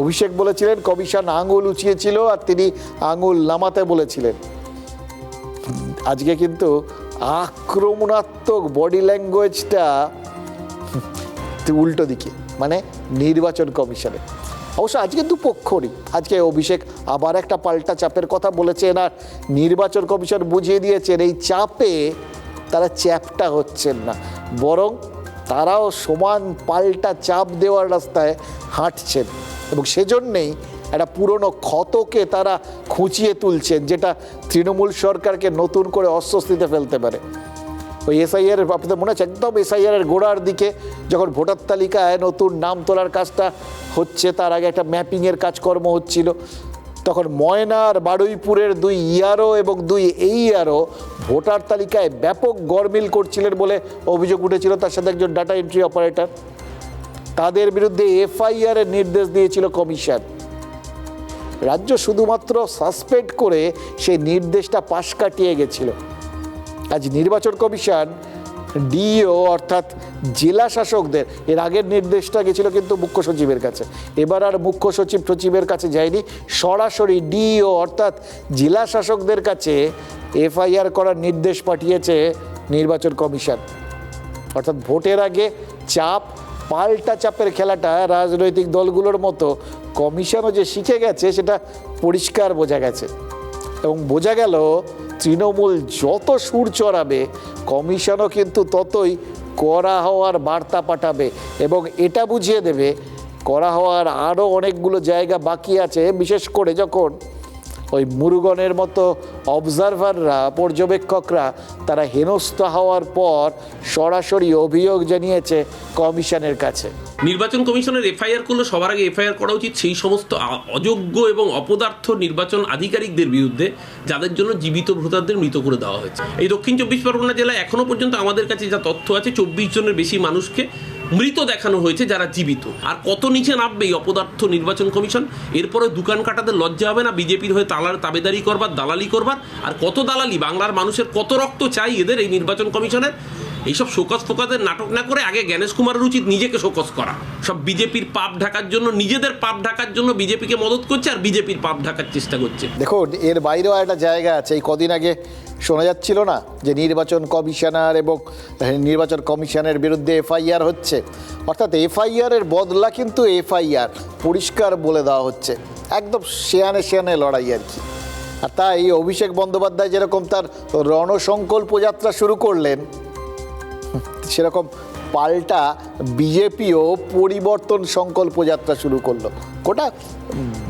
Speaker 5: অভিষেক বলেছিলেন কমিশন আঙুল উঁচিয়েছিল আর তিনি আঙুল নামাতে বলেছিলেন। আজকে কিন্তু আক্রমণাত্মক বডি ল্যাঙ্গুয়েজটা উল্টো দিকে, মানে নির্বাচন কমিশনে। অবশ্য আজকে দুপক্ষরই, আজকে অভিষেক আবার একটা পাল্টা চাপের কথা বলেছেন আর নির্বাচন কমিশন বুঝিয়ে দিয়েছেন এই চাপে তারা চ্যাপটা হচ্ছেন না, বরং তারাও সমান পাল্টা চাপ দেওয়ার রাস্তায় হাঁটছেন এবং সেজন্যেই একটা পুরনো ক্ষতকে তারা খুঁচিয়ে তুলছেন, যেটা তৃণমূল সরকারকে নতুন করে অস্বস্তিতে ফেলতে পারে। ওই এসআইআর আপনাদের মনে আছে, একদম এসআইআরের গোড়ার দিকে যখন ভোটার তালিকায় নতুন নাম তোলার কাজটা হচ্ছে, তার আগে একটা ম্যাপিংয়ের কাজকর্ম হচ্ছিল, তখন ময়নার বারুইপুরের 2 ইআরও এবং 2 এইআরও ভোটার তালিকায় ব্যাপক গরমিল করছিলেন বলে অভিযোগ উঠেছিল, তার সাথে একজন ডাটা এন্ট্রি অপারেটর। তাদের বিরুদ্ধে এফআইআরের নির্দেশ দিয়েছিল কমিশন। রাজ্য শুধুমাত্র সাসপেন্ড করে সেই নির্দেশটা পাশ কাটিয়ে গেছিল। আজ নির্বাচন কমিশন ডিও অর্থাৎ জেলা শাসকদের, এর আগের নির্দেশটা গেছিল কিন্তু মুখ্য সচিবের কাছে, এবার আর মুখ্য সচিবের কাছে যায়নি, সরাসরি ডিও অর্থাৎ জেলা শাসকদের কাছে এফআইআর করার নির্দেশ পাঠিয়েছে নির্বাচন কমিশন। অর্থাৎ ভোটের আগে চাপ, পাল্টা চাপের খেলাটা রাজনৈতিক দলগুলোর মতো কমিশনও যে শিখে গেছে সেটা পরিষ্কার বোঝা গেছে। এবং বোঝা গেল তৃণমূল যত সুর চড়াবে, কমিশনও কিন্তু ততই কড়া হওয়ার বার্তা পাঠাবে এবং এটা বুঝিয়ে দেবে কড়া হওয়ার আরও অনেকগুলো জায়গা বাকি আছে, বিশেষ করে যখন ওই মুরুগনের মতো অবজারভাররা, পর্যবেক্ষকরা তারা হেনস্থা হওয়ার পর সরাসরি অভিযোগ জানিয়েছে কমিশনের কাছে।
Speaker 10: নির্বাচন কমিশনের এফআইআর করলে সবার আগে এফআইআর করা উচিত সেই সমস্ত অযোগ্য এবং অপদার্থ নির্বাচন আধিকারিকদের বিরুদ্ধে যাদের জন্য জীবিত ভোটারদের মৃত করে দেওয়া হয়েছে। এই দক্ষিণ 24 পরগনা জেলায় এখনো পর্যন্ত আমাদের কাছে যা তথ্য আছে 24 জনের বেশি মানুষকে মৃত দেখানো হয়েছে যারা জীবিত। আর কত নিচে নামবে এই অপদার্থ নির্বাচন কমিশন? এরপরে দোকান কাটাতে লজ্জা হবে না বিজেপির হয়ে তাবেদারি করবার, দালালি করবার? আর কত দালালি, বাংলার মানুষের কত রক্ত চাই এদের এই নির্বাচন কমিশনের? এইসব শোকজ ফোকাজের নাটক না করে আগে জ্ঞানেশ কুমারের উচিত নিজেকে শোকজ করা। সব বিজেপির পাপ ঢাকার জন্য, নিজেদের পাপ ঢাকার জন্য বিজেপিকে মদত করছে আর বিজেপির পাপ ঢাকার চেষ্টা করছে।
Speaker 5: দেখুন, এর বাইরেও একটা জায়গা আছে। এই কদিন আগে শোনা যাচ্ছিল না যে নির্বাচন কমিশনার এবং নির্বাচন কমিশনের বিরুদ্ধে এফআইআর হচ্ছে, অর্থাৎ এফআইআরের বদলা কিন্তু এফআইআর, পরিষ্কার বলে দেওয়া হচ্ছে, একদম শেয়ানে লড়াই আর কি। আর তাই অভিষেক বন্দ্যোপাধ্যায় যেরকম তার রণসংকল্প যাত্রা শুরু করলেন, সেরকম পাল্টা বিজেপিও পরিবর্তন সংকল্প যাত্রা শুরু করলো। গোটা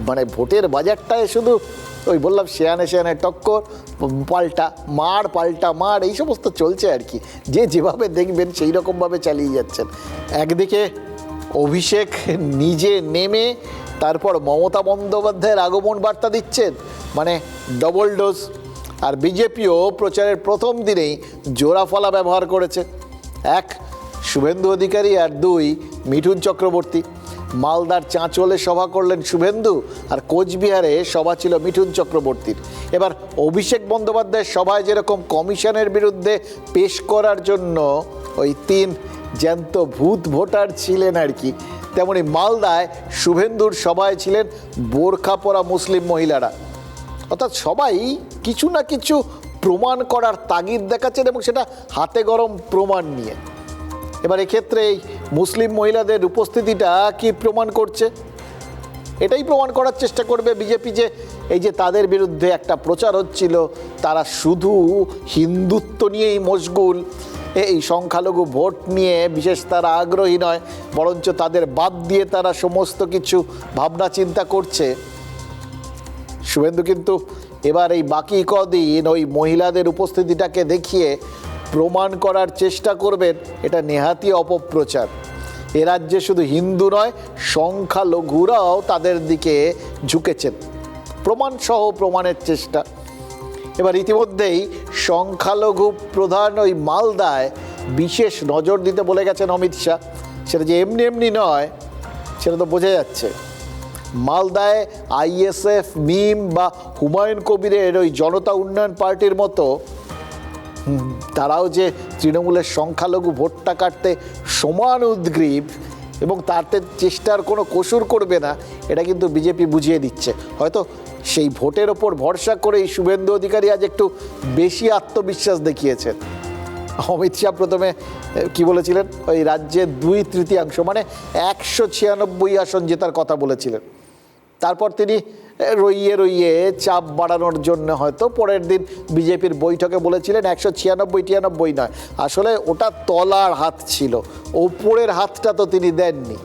Speaker 5: মানে ভোটের বাজারটায় শুধু ওই বললাম শেয়ানে টক্কর, পাল্টা মার এই সমস্ত চলছে আর কি। যে যেভাবে দেখবেন সেই রকমভাবে চালিয়ে যাচ্ছেন। একদিকে অভিষেক নিজে নেমে তারপর মমতা বন্দ্যোপাধ্যায়ের আগমন বার্তা দিচ্ছেন, মানে ডবল ডোজ। আর বিজেপিও প্রচারের প্রথম দিনেই জোড়াফলা ব্যবহার করেছে। 1 শুভেন্দু অধিকারী আর 2 মিঠুন চক্রবর্তী। মালদার চাঁচলে সভা করলেন শুভেন্দু আর কোচবিহারে সভা ছিল মিঠুন চক্রবর্তীর। এবার অভিষেক বন্দ্যোপাধ্যায়ের সভায় যেরকম কমিশনের বিরুদ্ধে পেশ করার জন্য ওই 3 জ্যান্ত ভূত ভোটার ছিলেন আর কি, তেমনি মালদায় শুভেন্দুর সভায় ছিলেন বোরখা পরা মুসলিম মহিলারা। অর্থাৎ সবাই কিছু না কিছু প্রমাণ করার তাগিদ দেখাচ্ছেন এবং সেটা হাতে গরম প্রমাণ নিয়ে। এবার এক্ষেত্রে এই মুসলিম মহিলাদের উপস্থিতিটা কি প্রমাণ করছে? এটাই প্রমাণ করার চেষ্টা করবে বিজেপি যে এই যে তাদের বিরুদ্ধে একটা প্রচার হচ্ছিল, তারা শুধু হিন্দুত্ব নিয়েই মশগুল, এই সংখ্যালঘু ভোট নিয়ে বিশেষ তারা আগ্রহী নয়, বরঞ্চ তাদের বাদ দিয়ে তারা সমস্ত কিছু ভাবনা চিন্তা করছে। শুভেন্দু কিন্তু এবার এই বাকি কদিন ওই মহিলাদের উপস্থিতিটাকে দেখিয়ে প্রমাণ করার চেষ্টা করবেন এটা নেহাতি অপপ্রচার। এ রাজ্যে শুধু হিন্দু নয়, সংখ্যালঘুরাও তাদের দিকে ঝুঁকেছেন, প্রমাণের চেষ্টা। এবার ইতিমধ্যেই সংখ্যালঘু প্রধান ওই মালদায় বিশেষ নজর দিতে বলে গেছেন অমিত শাহ। সেটা যে এমনি নয় সেটা তো বোঝা যাচ্ছে। মালদায় আইএসএফ, মিম বা হুমায়ুন কবিরের ওই জনতা উন্নয়ন পার্টির মতো তারাও যে তৃণমূলের সংখ্যালঘু ভোটটা কাটতে সমান উদ্গ্রীব এবং তাতে চেষ্টার কোনো কসুর করবে না, এটা কিন্তু বিজেপি বুঝিয়ে দিচ্ছে। হয়তো সেই ভোটের ওপর ভরসা করেই শুভেন্দু অধিকারী আজ একটু বেশি আত্মবিশ্বাস দেখিয়েছেন। অমিত শাহ প্রথমে কি বলেছিলেন, ওই রাজ্যের 2/3 মানে 196 আসন জেতার কথা বলেছিলেন। তারপর তিনি রইয়ে রইয়ে চাপ বাড়ানোর জন্য হয়তো পরের দিন বিজেপির বৈঠকে বলেছিলেন 196-93 নয়, আসলে ওটা তলার হাত ছিল, ওপরের হাতটা তো তিনি দেননি।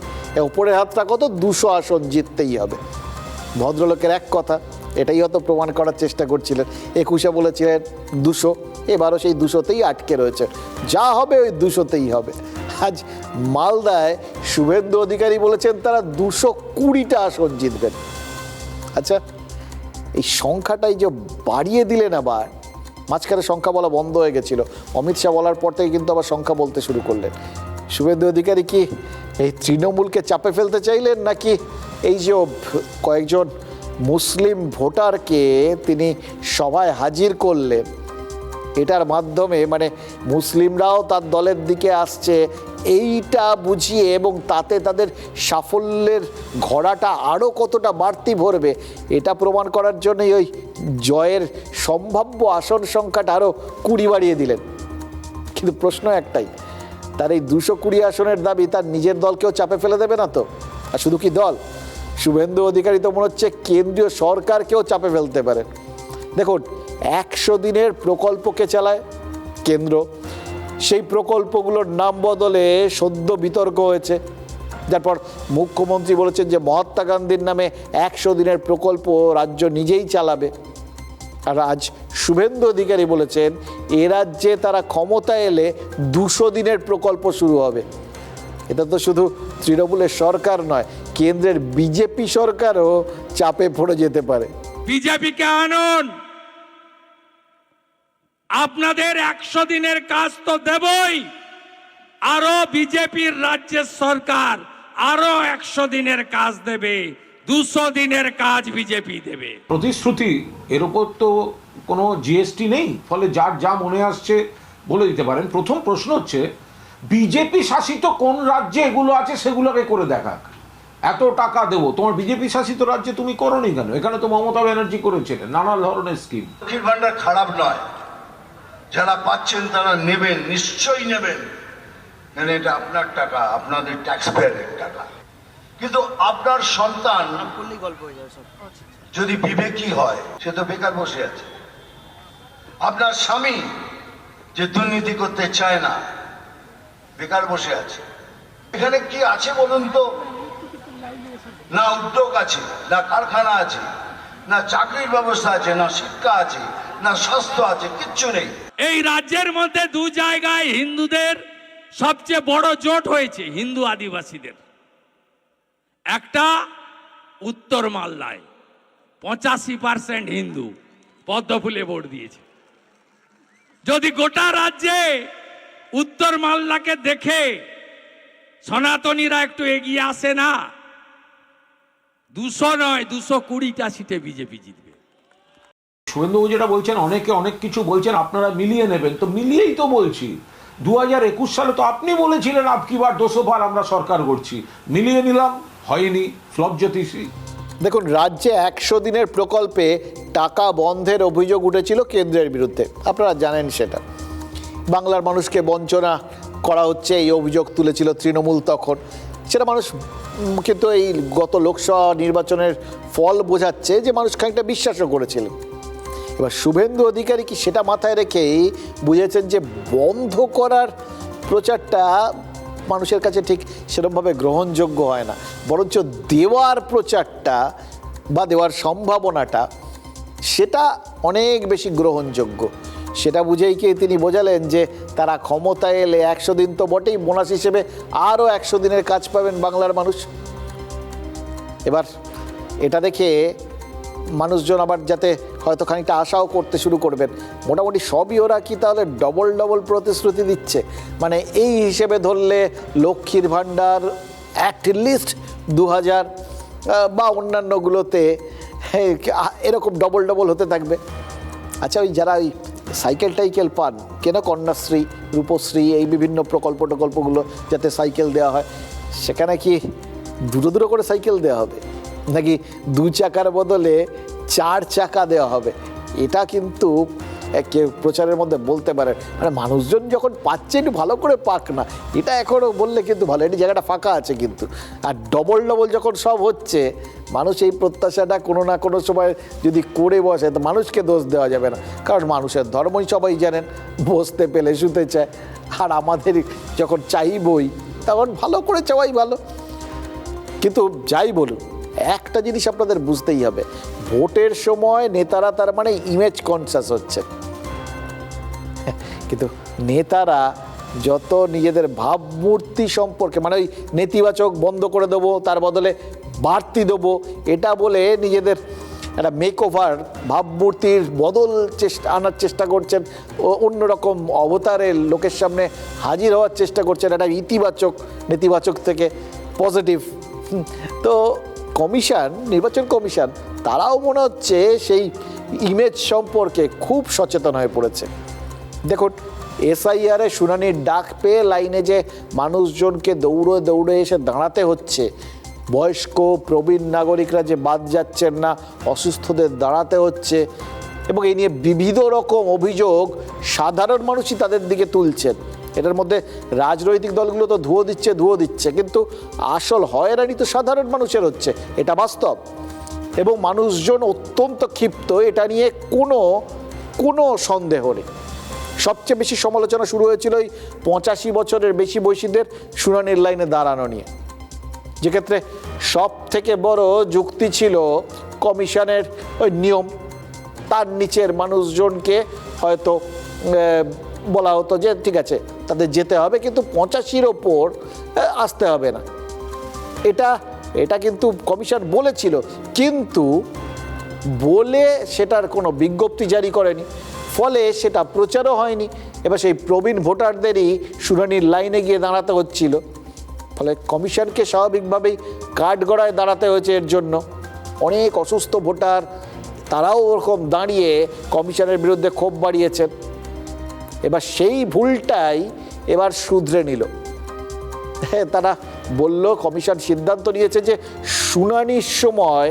Speaker 5: ওপরের হাতটা কত, 200 আসন জিততেই হবে। ভদ্রলোকের এক কথা, এটাই হয়তো প্রমাণ করার চেষ্টা করছিলেন। 21-এ বলেছিলেন 200, এবারও সেই 200তেই আটকে রয়েছে, যা হবে ওই 200তেই হবে। আজ মালদায় শুভেন্দু অধিকারী বলেছেন তারা 220টা আসন জিতবেন। আচ্ছা, এই সংখ্যাটাই যে বাড়িয়ে দিলেন, আবার মাঝখানে সংখ্যা বলা বন্ধ হয়ে গেছিল, অমিত শাহ বলার পর থেকে কিন্তু আবার সংখ্যা বলতে শুরু করলেন। শুভেন্দু অধিকারী কি এই তৃণমূলকে চাপে ফেলতে চাইলেন, নাকি এই যে কয়েকজন মুসলিম ভোটারকে তিনি সভায় হাজির করলেন, এটার মাধ্যমে মানে মুসলিমরাও তার দলের দিকে আসছে এইটা বুঝিয়ে এবং তাতে তাদের সাফল্যের ঘোড়াটা আরও কতটা বাড়তি ভরবে এটা প্রমাণ করার জন্যই ওই জয়ের সম্ভাব্য আসন সংখ্যাটা আরও 20 বাড়িয়ে দিলেন। কিন্তু প্রশ্ন একটাই, তার এই 220 আসনের দাবি তার নিজের দলকেও চাপে ফেলে দেবে না তো? আর শুধু কি দল, শুভেন্দু অধিকারী তো মনে হচ্ছে কেন্দ্রীয় সরকারকেও চাপে ফেলতে পারেন। দেখুন, 100 দিনের প্রকল্পকে চালায় কেন্দ্র, সেই প্রকল্পগুলোর নাম বদলে সদ্য বিতর্ক হয়েছে, তারপর মুখ্যমন্ত্রী বলেছেন যে মহাত্মা গান্ধীর নামে 100 দিনের প্রকল্প রাজ্য নিজেই চালাবে। আর আজ শুভেন্দু অধিকারী বলেছেন এ রাজ্যে তারা ক্ষমতা এলে 200 দিনের প্রকল্প শুরু হবে। এটা তো শুধু তৃণমূলের সরকার নয়, কেন্দ্রের বিজেপি সরকারও চাপে পড়ে যেতে পারে।
Speaker 11: বিজেপিকে আনুন, আপনাদের 100 দিনের কাজ তো দেবই, আরো বিজেপির রাজ্যের সরকার আরো 100 দিনের কাজ দেবে, 200 দিনের কাজ বিজেপি দেবে।
Speaker 8: প্রতিশ্রুতি, এর উপর তো কোনো জিএসটি নেই, ফলে যার যা মনে আসছে বলে দিতে পারেন। প্রথম প্রশ্ন হচ্ছে, বিজেপি শাসিত কোন রাজ্যে এগুলো আছে সেগুলোকে করে দেখাক। এত টাকা দেবো, তোমার বিজেপি শাসিত রাজ্যে তুমি করোনি কেন? এখানে তো মমতা ব্যানার্জি করেছিলেন নানা ধরনের স্কিম।
Speaker 12: লক্ষ্মীর ভান্ডার খারাপ নয়, যারা পাচ্ছেন তারা নেবেন, নিশ্চয়ই নেবেন, মানে এটা আপনার টাকা, আপনাদের ট্যাক্স পেয়ারের টাকা। কিন্তু আপনার সন্তান যদি বিবেকী হয়, সে তো বেকার বসে আছে। আপনার স্বামী যে দুর্নীতি করতে চায় না, বেকার বসে আছে। এখানে কি আছে বলুন তো? না উদ্যোগ আছে, না কারখানা আছে, না চাকরির ব্যবস্থা আছে, না শিক্ষা আছে, না স্বাস্থ্য আছে, কিচ্ছু নেই।
Speaker 11: এই রাজ্যের মধ্যে 2 জায়গায় হিন্দুদের সবচেয়ে বড় জোট হয়েছে, হিন্দু আদিবাসীদের। একটা উত্তর মালদায় 85% হিন্দু পদ্মফুলে ভোট দিয়েছে। যদি গোটা রাজ্যে উত্তর মালদাকে দেখে সনাতনীরা একটু এগিয়ে আসে না, 200 নয় 220টা সিটে বিজেপি জিতবে।
Speaker 8: শুভেন্দুবাবু যেটা বলছেন, অনেকে অনেক কিছু বলছেন, আপনারা মিলিয়ে নেবেন, তো মিলিয়েই তো বলছি। 2021 সালে তো আপনি বলেছিলেন আপকি বার 200 বার আমরা সরকার করছি, মিলিয়ে নিলাম, হয়নি, ফ্লপ জ্যোতিষী।
Speaker 5: দেখুন, রাজ্যে 100 দিনের প্রকল্পে টাকা বন্ধের অভিযোগ উঠেছিল কেন্দ্রের বিরুদ্ধে, আপনারা জানেন সেটা। বাংলার মানুষকে বঞ্চনা করা হচ্ছে এই অভিযোগ তুলেছিল তৃণমূল তখন। সেটা মানুষ কিন্তু এই গত লোকসভা নির্বাচনের ফল বোঝাচ্ছে যে মানুষ খানিকটা বিশ্বাসও করেছিলেন। এবার শুভেন্দু অধিকারী কি সেটা মাথায় রেখেই বুঝেছেন যে বন্ধ করার প্রচারটা মানুষের কাছে ঠিক সেরকমভাবে গ্রহণযোগ্য হয় না, বরঞ্চ দেওয়ার প্রচারটা বা দেওয়ার সম্ভাবনাটা সেটা অনেক বেশি গ্রহণযোগ্য। সেটা বুঝেই কি তিনি বোঝালেন যে তারা ক্ষমতায় এলে 100 দিন তো বটেই, বোনাস হিসেবে আরও 100 দিনের কাজ পাবেন বাংলার মানুষ। এবার এটা দেখে মানুষজন আবার যাতে হয়তো খানিকটা আশাও করতে শুরু করবেন, মোটামুটি সবই ওরা কি তাহলে ডবল প্রতিশ্রুতি দিচ্ছে? মানে এই হিসেবে ধরলে লক্ষ্মীর ভাণ্ডার অ্যাটলিস্ট 2000 বা অন্যান্যগুলোতে এরকম ডবল হতে থাকবে। আচ্ছা, ওই যারা ওই সাইকেল টাইকেল পান কেন, কন্যাশ্রী, রূপশ্রী, এই বিভিন্ন প্রকল্পগুলো যাতে সাইকেল দেওয়া হয়, সেখানে কি দুটো করে সাইকেল দেওয়া হবে, নাকি 2 চাকার বদলে 4 চাকা দেওয়া হবে? এটা কিন্তু কেউ প্রচারের মধ্যে বলতে পারেন, মানে মানুষজন যখন পাচ্ছে একটু ভালো করে পাক না, এটা এখনও বললে কিন্তু ভালো, এটি জায়গাটা ফাঁকা আছে কিন্তু। আর ডবল যখন সব হচ্ছে, মানুষ এই প্রত্যাশাটা কোনো না কোনো সময় যদি করে বসে, তো মানুষকে দোষ দেওয়া যাবে না, কারণ মানুষের ধর্মই সবাই জানেন, বসতে পেলে শুতে চায়। আর আমাদের যখন চাইবই, তখন ভালো করে চাওয়াই ভালো। কিন্তু যাই বলুন, একটা জিনিস আপনাদের বুঝতেই হবে, ভোটের সময় নেতারা তার মানে ইমেজ কনসাস হচ্ছে, কিন্তু নেতারা যত নিজেদের ভাবমূর্তি সম্পর্কে, মানে ওই নেতিবাচক বন্ধ করে দেবো, তার বদলে বাড়তি দেবো, এটা বলে নিজেদের একটা মেক ওভার, ভাবমূর্তির বদল আনার চেষ্টা করছেন, অন্যরকম অবতারে লোকের সামনে হাজির হওয়ার চেষ্টা করছেন, একটা ইতিবাচক নেতিবাচক থেকে পজিটিভ। তো কমিশন, নির্বাচন কমিশন, তারাও মনে হচ্ছে সেই ইমেজ সম্পর্কে খুব সচেতন হয়ে পড়েছে। দেখুন, এসআইআরে শুনানির ডাক পেয়ে লাইনে যে মানুষজনকে দৌড়ে এসে দাঁড়াতে হচ্ছে, বয়স্ক প্রবীণ নাগরিকরা যে বাদ যাচ্ছেন না, অসুস্থদের দাঁড়াতে হচ্ছে, এবং এই নিয়ে বিবিধ রকম অভিযোগ সাধারণ মানুষই তাদের দিকে তুলছেন। এটার মধ্যে রাজনৈতিক দলগুলো তো ধুয়ো দিচ্ছে, কিন্তু আসল হয়রানি তো সাধারণ মানুষের হচ্ছে, এটা বাস্তব। এবং মানুষজন অত্যন্ত ক্ষিপ্ত, এটা নিয়ে কোনো সন্দেহ নেই। সবচেয়ে বেশি সমালোচনা শুরু হয়েছিল ওই 85 বছরের বেশি বয়সীদের শুনানির লাইনে দাঁড়ানো নিয়ে, যেক্ষেত্রে সব থেকে বড় যুক্তি ছিল কমিশনের ওই নিয়ম, তার নিচের মানুষজনকে হয়তো বলা হতো যে ঠিক আছে তাদের যেতে হবে, কিন্তু 85-র ওপর আসতে হবে না। এটা কিন্তু কমিশন বলেছিল, কিন্তু বলে সেটার কোনো বিজ্ঞপ্তি জারি করেনি, ফলে সেটা প্রচারও হয়নি। এবার সেই প্রবীণ ভোটারদেরই শুনানির লাইনে গিয়ে দাঁড়াতে হচ্ছিল, ফলে কমিশনকে স্বাভাবিকভাবেই কাঠগড়ায় দাঁড়াতে হয়েছে। এর জন্য অনেক অসুস্থ ভোটার, তারাও ওরকম দাঁড়িয়ে কমিশনের বিরুদ্ধে ক্ষোভ বাড়িয়েছেন। এবার সেই ভুলটাই এবার শুধরে নিল। তারা বলল, কমিশন সিদ্ধান্ত নিয়েছে যে শুনানির সময়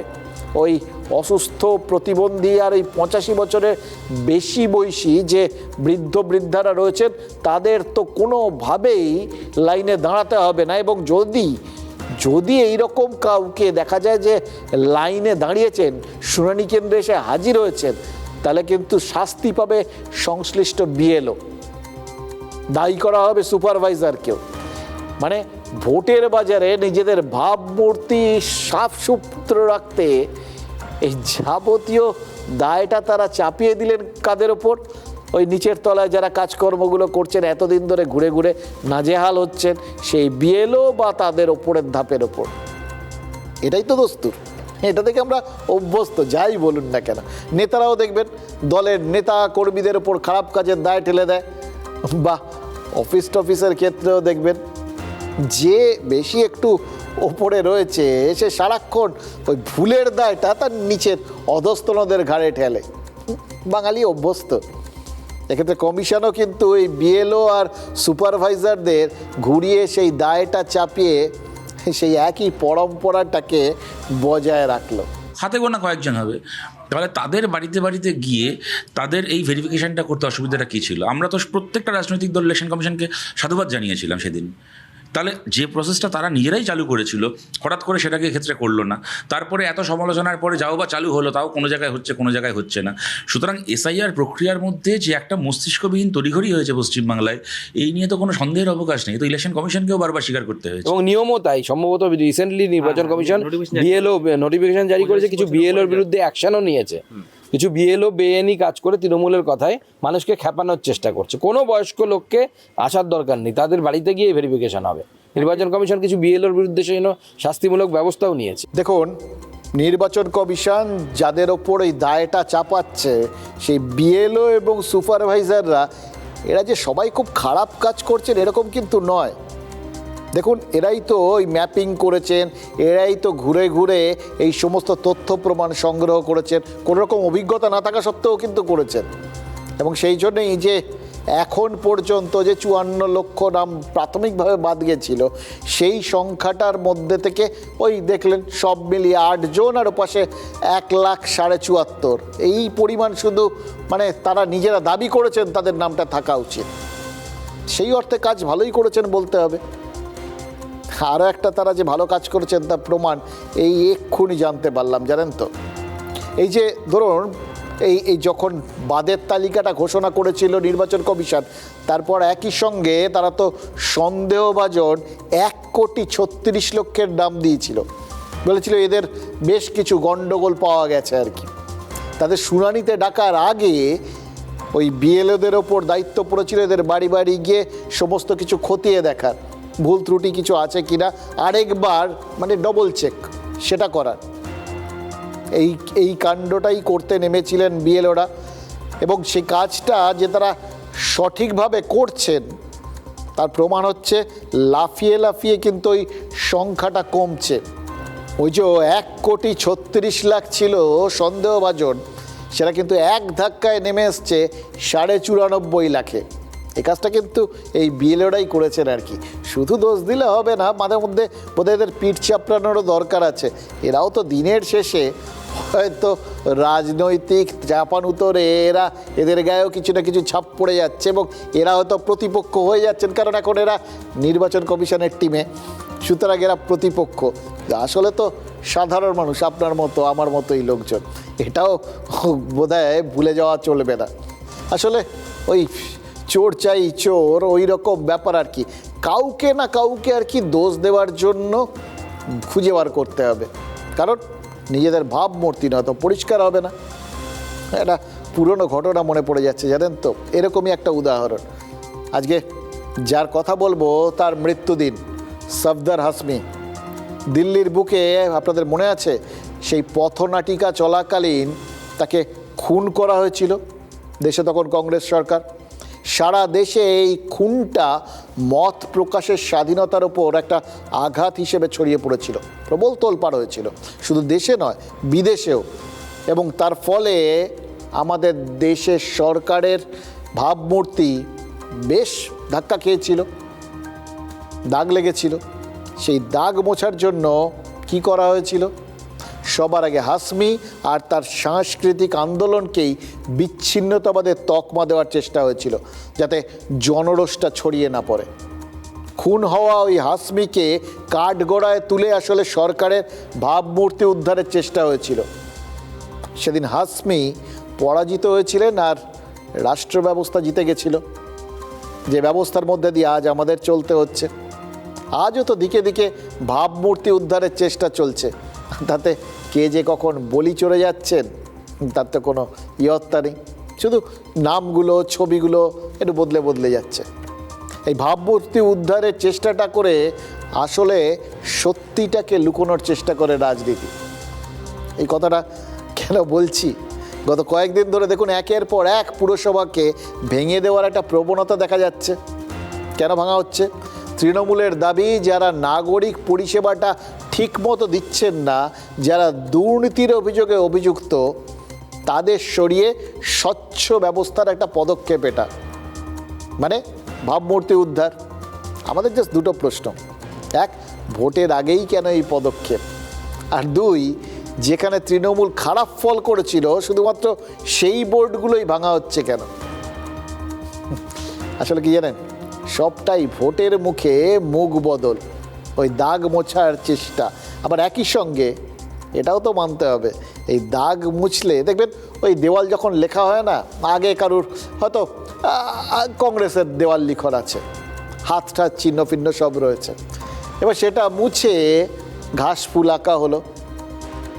Speaker 5: ওই অসুস্থ, প্রতিবন্ধী আর ওই 85 বছরের বেশি বয়সী যে বৃদ্ধারা রয়েছেন, তাদের তো কোনোভাবেই লাইনে দাঁড়াতে হবে না, এবং যদি এইরকম কাউকে দেখা যায় যে লাইনে দাঁড়িয়েছেন, শুনানি কেন্দ্রে এসে হাজির হয়েছেন, তাহলে কিন্তু শাস্তি পাবে সংশ্লিষ্ট বিএলও, দায়ী করা হবে সুপারভাইজারকেও। মানে ভোটের বাজারে নিজেদের ভাবমূর্তি সাফসুতরো রাখতে এই যাবতীয় দায়টা তারা চাপিয়ে দিলেন কাদের ওপর? ওই নিচের তলায় যারা কাজকর্মগুলো করছেন, এতদিন ধরে ঘুরে ঘুরে নাজেহাল হচ্ছেন, সেই বিএলও বা তাদের ওপরের ধাপের ওপর। এটাই তো দস্তুর, এটা থেকে আমরা অভ্যস্ত, যাই বলুন না কেন। নেতারাও দেখবেন দলের নেতা কর্মীদের ওপর খারাপ কাজের দায় ঠেলে দেয়, বা অফিসের ক্ষেত্রেও দেখবেন যে বেশি একটু ওপরে রয়েছে, সে সারাক্ষণ ওই ভুলের দায়টা তার নিচের অধস্তনদের ঘাড়ে ঠেলে। বাঙালি অভ্যস্ত। এক্ষেত্রে কমিশনও কিন্তু এই বিএলও আর সুপারভাইজারদের ঘুরিয়ে সেই দায়টা চাপিয়ে সেই একই পরম্পরাটাকে বজায় রাখলো।
Speaker 13: হাতে গোনা কয়েকজন হবে, তাহলে তাদের বাড়িতে গিয়ে তাদের এই ভেরিফিকেশনটা করতে অসুবিধাটা কী ছিল? আমরা তো প্রত্যেকটা রাজনৈতিক দল ইলেকশন কমিশনকে সাধুবাদ জানিয়েছিলাম সেদিন। তাহলে যে প্রসেসটা তারা নিজেরাই চালু করেছিল, হঠাৎ করে সেটাকে ক্ষেত্রে করলো না, তারপরে এত সমালোচনার পরে যাও বা চালু হলো, তাও কোনো জায়গায় হচ্ছে, কোনো জায়গায় হচ্ছে না। সুতরাং এসআইআর প্রক্রিয়ার মধ্যে যে একটা মস্তিষ্কবিহীন তড়িঘড়ি হয়েছে পশ্চিমবাংলায়, এই নিয়ে তো কোনো সন্দেহের অবকাশ নেই। তো ইলেকশন কমিশনকেও বারবার স্বীকার করতে হয়েছে,
Speaker 14: এবং নিয়মও তাই। সম্ভবত রিসেন্টলি নির্বাচন কমিশন বিএলও নোটিফিকেশন জারি করেছে, কিছু বিএলওর বিরুদ্ধে অ্যাকশনও নিয়েছে। কিছু বিএলও বেআইনি কাজ করে তৃণমূলের কথায় মানুষকে খেপানোর চেষ্টা করছে। কোনো বয়স্ক লোককে আসার দরকার নেই, তাদের বাড়িতে গিয়ে ভেরিফিকেশন হবে। নির্বাচন কমিশন কিছু বিএলওর বিরুদ্ধে সেই শাস্তিমূলক ব্যবস্থাও নিয়েছে।
Speaker 5: দেখুন, নির্বাচন কমিশন যাদের ওপর এই দায়টা চাপাচ্ছে, সেই বিএলও এবং সুপারভাইজাররা, এরা যে সবাই খুব খারাপ কাজ করছেন এরকম কিন্তু নয়। দেখুন, এরাই তো ওই ম্যাপিং করেছেন, এরাই তো ঘুরে ঘুরে এই সমস্ত তথ্য প্রমাণ সংগ্রহ করেছেন, কোনো রকম অভিজ্ঞতা না থাকা সত্ত্বেও কিন্তু করেছেন। এবং সেই জন্যই যে এখন পর্যন্ত যে 54 লক্ষ নাম প্রাথমিকভাবে বাদ গেছিল, সেই সংখ্যাটার মধ্যে থেকে ওই দেখলেন সব মিলিয়ে 8 জন, আর ওপাশে 1,74,000, এই পরিমাণ শুধু মানে তারা নিজেরা দাবি করেছেন তাদের নামটা থাকা উচিত। সেই অর্থে কাজ ভালোই করেছেন বলতে হবে। আরও একটা তারা যে ভালো কাজ করেছেন তার প্রমাণ এই এক্ষুনি জানতে পারলাম, জানেন তো। এই যে ধরুন এই যখন বাদের তালিকাটা ঘোষণা করেছিল নির্বাচন কমিশন, তারপর একই সঙ্গে তারা তো সন্দেহভাজন 1,36,00,000 নাম দিয়েছিল, বলেছিল এদের বেশ কিছু গন্ডগোল পাওয়া গেছে আর কি। তাদের শুনানিতে ডাকার আগে ওই বিএলওদের ওপর দায়িত্ব পড়েছিল এদের বাড়ি বাড়ি গিয়ে সমস্ত কিছু খতিয়ে দেখার, ভুল ত্রুটি কিছু আছে কিনা আরেকবার মানে ডবল চেক সেটা করার। এই কাণ্ডটাই করতে নেমেছিলেন বিএলওরা, এবং সেই কাজটা যে তারা সঠিকভাবে করছেন তার প্রমাণ হচ্ছে লাফিয়ে লাফিয়ে কিন্তু ওই সংখ্যাটা কমছে। ওই যে 1,36,00,000 ছিল সন্দেহভাজন, সেটা কিন্তু এক ধাক্কায় নেমে এসছে 94.5 লাখে। এই কাজটা কিন্তু এই বিএলওরাই করেছেন আর কি। শুধু দোষ দিলে হবে না, মাঝে মধ্যে বোধহয় এদের পিঠ চাপড়ানোরও দরকার আছে। এরাও তো দিনের শেষে হয়তো রাজনৈতিক চাপানুতরে এদের গায়েও কিছু না কিছু ছাপ পড়ে যাচ্ছে, এবং এরা হয়তো প্রতিপক্ষ হয়ে যাচ্ছেন, কারণ এখন এরা নির্বাচন কমিশনের টিমে, সুতরাং এরা প্রতিপক্ষ। আসলে তো সাধারণ মানুষ, আপনার মতো আমার মতোই লোকজন, এটাও বোধহয় ভুলে যাওয়া চলবে না। আসলে ওই চোর চাই চোর, ওই রকম ব্যাপার আর কি। কাউকে না কাউকে আর কি দোষ দেওয়ার জন্য খুঁজে বার করতে হবে, কারণ নিজেদের ভাবমূর্তি নয়তো পরিষ্কার হবে না। একটা পুরনো ঘটনা মনে পড়ে যাচ্ছে, জানেন তো, এরকমই একটা উদাহরণ। আজকে যার কথা বলবো তার মৃত্যুদিন, সফদর হাসমি। দিল্লির বুকে আপনাদের মনে আছে সেই পথনাটিকা চলাকালীন তাকে খুন করা হয়েছিল, দেশে তখন কংগ্রেস সরকার। সারা দেশে এই খুনটা মত প্রকাশের স্বাধীনতার ওপর একটা আঘাত হিসেবে ছড়িয়ে পড়েছিল, প্রবল তোলপাড় হয়েছিল, শুধু দেশে নয় বিদেশেও। এবং তার ফলে আমাদের দেশের সরকারের ভাবমূর্তি বেশ ধাক্কা খেয়েছিল, দাগ লেগেছিল। সেই দাগ মোছার জন্য কি করা হয়েছিল? সবার আগে হাসমি আর তার সাংস্কৃতিক আন্দোলনকেই বিচ্ছিন্নতাবাদের তকমা দেওয়ার চেষ্টা হয়েছিল, যাতে জনরোষটা ছড়িয়ে না পড়ে। খুন হওয়া ওই হাসমিকে কাঠগড়ায় তুলে আসলে সরকারের ভাবমূর্তি উদ্ধারের চেষ্টা হয়েছিল। সেদিন হাসমি পরাজিত হয়েছিলেন আর রাষ্ট্র ব্যবস্থা জিতে গেছিল, যে ব্যবস্থার মধ্যে দিয়ে আজ আমাদের চলতে হচ্ছে। আজও তো দিকে দিকে ভাবমূর্তি উদ্ধারের চেষ্টা চলছে, তাতে কে যে কখন বলি চড়ে যাচ্ছেন তার তো কোনো ইয়ত্তা নেই। শুধু নামগুলো ছবিগুলো একটু বদলে বদলে যাচ্ছে। এই ভাবমূর্তি উদ্ধারের চেষ্টাটা করে আসলে সত্যিটাকে লুকোনোর চেষ্টা করে রাজনীতি। এই কথাটা কেন বলছি? গত কয়েকদিন ধরে দেখুন একের পর এক পুরসভাকে ভেঙে দেওয়ার একটা প্রবণতা দেখা যাচ্ছে। কেন ভাঙা হচ্ছে? তৃণমূলের দাবি, যারা নাগরিক পরিষেবাটা ঠিকমতো দিচ্ছেন না, যারা দুর্নীতির অভিযোগে অভিযুক্ত, তাদের সরিয়ে স্বচ্ছ ব্যবস্থার একটা পদক্ষেপ এটা, মানে ভাবমূর্তি উদ্ধার। আমাদের জাস্ট দুটো প্রশ্ন, এক, ভোটের আগেই কেন এই পদক্ষেপ? আর দুই, যেখানে তৃণমূল খারাপ ফল করেছিল শুধুমাত্র সেই বোর্ডগুলোই ভাঙা হচ্ছে কেন? আসলে কি জানেন, সবটাই ভোটের মুখে মুখ বদল, ওই দাগ মোছার চেষ্টা। আবার একই সঙ্গে এটাও তো মানতে হবে, এই দাগ মুছলে দেখবেন ওই দেওয়াল যখন লেখা হয় না, আগে কারুর হয়তো কংগ্রেসের দেওয়াল লিখন আছে, হাত ঠাত চিহ্ন ফিহ্ন সব রয়েছে, এবার সেটা মুছে ঘাস ফুল আঁকা হলো,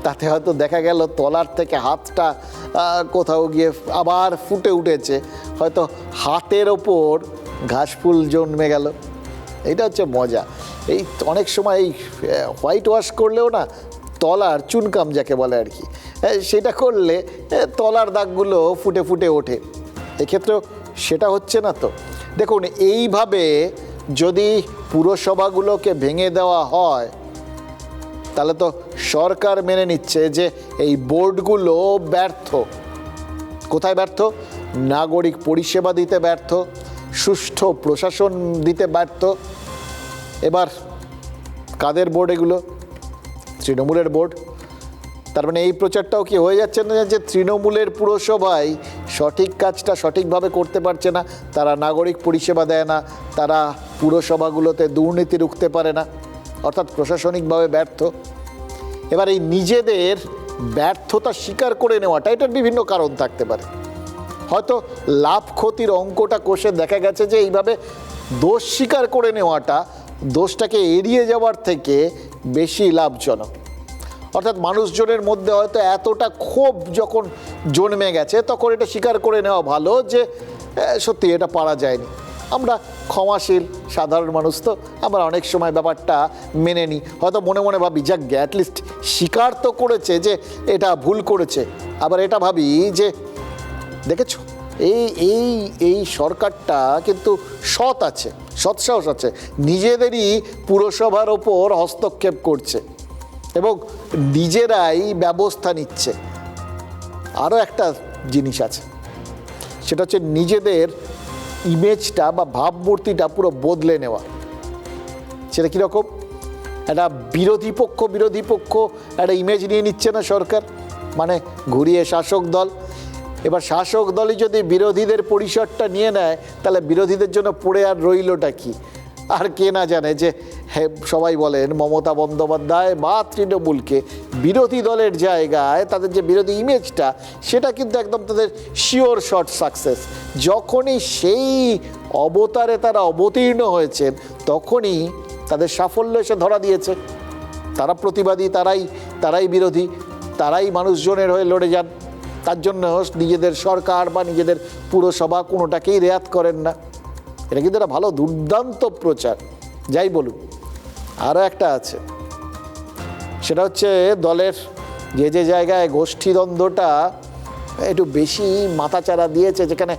Speaker 5: তাতে হয়তো দেখা গেল তলার থেকে হাতটা কোথাও গিয়ে আবার ফুটে উঠেছে, হয়তো হাতের ওপর ঘাস ফুল জন্মে গেল। এইটা হচ্ছে মজা। এই অনেক সময় এই হোয়াইট ওয়াশ করলেও না, তলার চুনকাম যাকে বলে আর কি, সেটা করলে তলার দাগগুলো ফুটে ফুটে ওঠে। এক্ষেত্রেও সেটা হচ্ছে না তো। দেখুন, এইভাবে যদি পুরসভাগুলোকে ভেঙে দেওয়া হয়, তাহলে তো সরকার মেনে নিচ্ছে যে এই বোর্ডগুলো ব্যর্থ। কোথায় ব্যর্থ? নাগরিক পরিষেবা দিতে ব্যর্থ, সুষ্ঠু প্রশাসন দিতে ব্যর্থ। এবার কাদের বোর্ড এগুলো? তৃণমূলের বোর্ড। তার মানে এই প্রচারটাও কি হয়ে যাচ্ছে না যে তৃণমূলের পুরসভায় সঠিক কাজটা সঠিকভাবে করতে পারছে না, তারা নাগরিক পরিষেবা দেয় না, তারা পুরসভাগুলোতে দুর্নীতি রুখতে পারে না, অর্থাৎ প্রশাসনিকভাবে ব্যর্থ। এবার এই নিজেদের ব্যর্থতা স্বীকার করে নেওয়াটা, এটার বিভিন্ন কারণ থাকতে পারে। হয়তো লাভ ক্ষতির অঙ্কটা কষে দেখা গেছে যে এইভাবে দোষ স্বীকার করে নেওয়াটা দোষটাকে এড়িয়ে যাওয়ার থেকে বেশি লাভজনক। অর্থাৎ মানুষজনের মধ্যে হয়তো এতটা ক্ষোভ যখন জন্মে গেছে, তখন এটা স্বীকার করে নেওয়া ভালো যে সত্যি এটা পারা যায়নি। আমরা ক্ষমাশীল সাধারণ মানুষ, তো আমরা অনেক সময় ব্যাপারটা মেনে নিই। হয়তো মনে মনে ভাবি যাক অ্যাটলিস্ট স্বীকার তো করেছে যে এটা ভুল করেছে। আবার এটা ভাবি যে দেখেছো এই সরকারটা কিন্তু সৎ আছে, সৎসাহস আছে, নিজেদেরই পুরসভার ওপর হস্তক্ষেপ করছে এবং নিজেরাই ব্যবস্থা নিচ্ছে। আরও একটা জিনিস আছে, সেটা হচ্ছে নিজেদের ইমেজটা বা ভাবমূর্তিটা পুরো বদলে নেওয়া। সেটা কীরকম? একটা বিরোধী পক্ষ একটা ইমেজ নিয়ে নিচ্ছে না সরকার, মানে ঘুরিয়ে শাসক দল। এবার শাসক দলই যদি বিরোধীদের পরিসরটা নিয়ে নেয়, তাহলে বিরোধীদের জন্য পড়ে আর রইলটা কি? আর কে না জানে যে সবাই বলেন মমতা বন্দ্যোপাধ্যায় বা তৃণমূলকে বিরোধী দলের জায়গায় তাদের যে বিরোধী ইমেজটা, সেটা কিন্তু একদম তাদের শিওর শর্ট সাকসেস। যখনই সেই অবতারে তারা অবতীর্ণ হয়েছেন, তখনই তাদের সাফল্য এসে ধরা দিয়েছে। তারা প্রতিবাদী, তারাই বিরোধী, তারাই মানুষজনের হয়ে লড়ে যান। তার জন্য নিজেদের সরকার বা নিজেদের পুরসভা কোনোটাকেই রেয়াত করেন না। এটা কিন্তু একটা ভালো দুর্দান্ত প্রচার, যাই বলুন। আরও একটা আছে, সেটা হচ্ছে দলের যে জায়গায় গোষ্ঠীদ্বন্দ্বটা একটু বেশি মাথাচাড়া দিয়েছে, যেখানে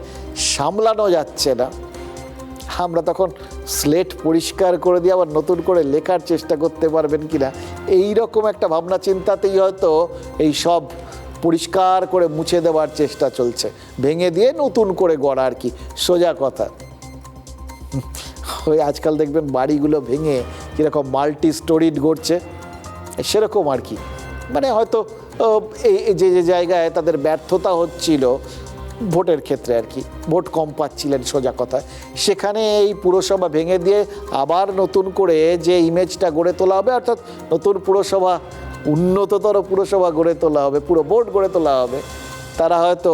Speaker 5: সামলানো যাচ্ছে না, আমরা তখন স্লেট পরিষ্কার করে দিয়ে আবার নতুন করে লেখার চেষ্টা করতে পারবেন কিনা, এই রকম একটা ভাবনা চিন্তাতেই হয়তো এই সব পরিষ্কার করে মুছে দেওয়ার চেষ্টা চলছে, ভেঙে দিয়ে নতুন করে গড়া আর কি, সোজা কথা। ওই আজকাল দেখবেন বাড়িগুলো ভেঙে কীরকম মাল্টি স্টোরিড গড়ছে, সেরকম আর কি। মানে হয়তো এই যে জায়গায় তাদের ব্যর্থতা হচ্ছিল ভোটের ক্ষেত্রে আর কি, ভোট কম পাচ্ছিলেন সোজা কথা, সেখানে এই পুরসভা ভেঙে দিয়ে আবার নতুন করে যে ইমেজটা গড়ে তোলা হবে, অর্থাৎ নতুন পুরসভা, উন্নততর পুরসভা গড়ে তোলা হবে, পুরো বোর্ড গড়ে তোলা হবে, তারা হয়তো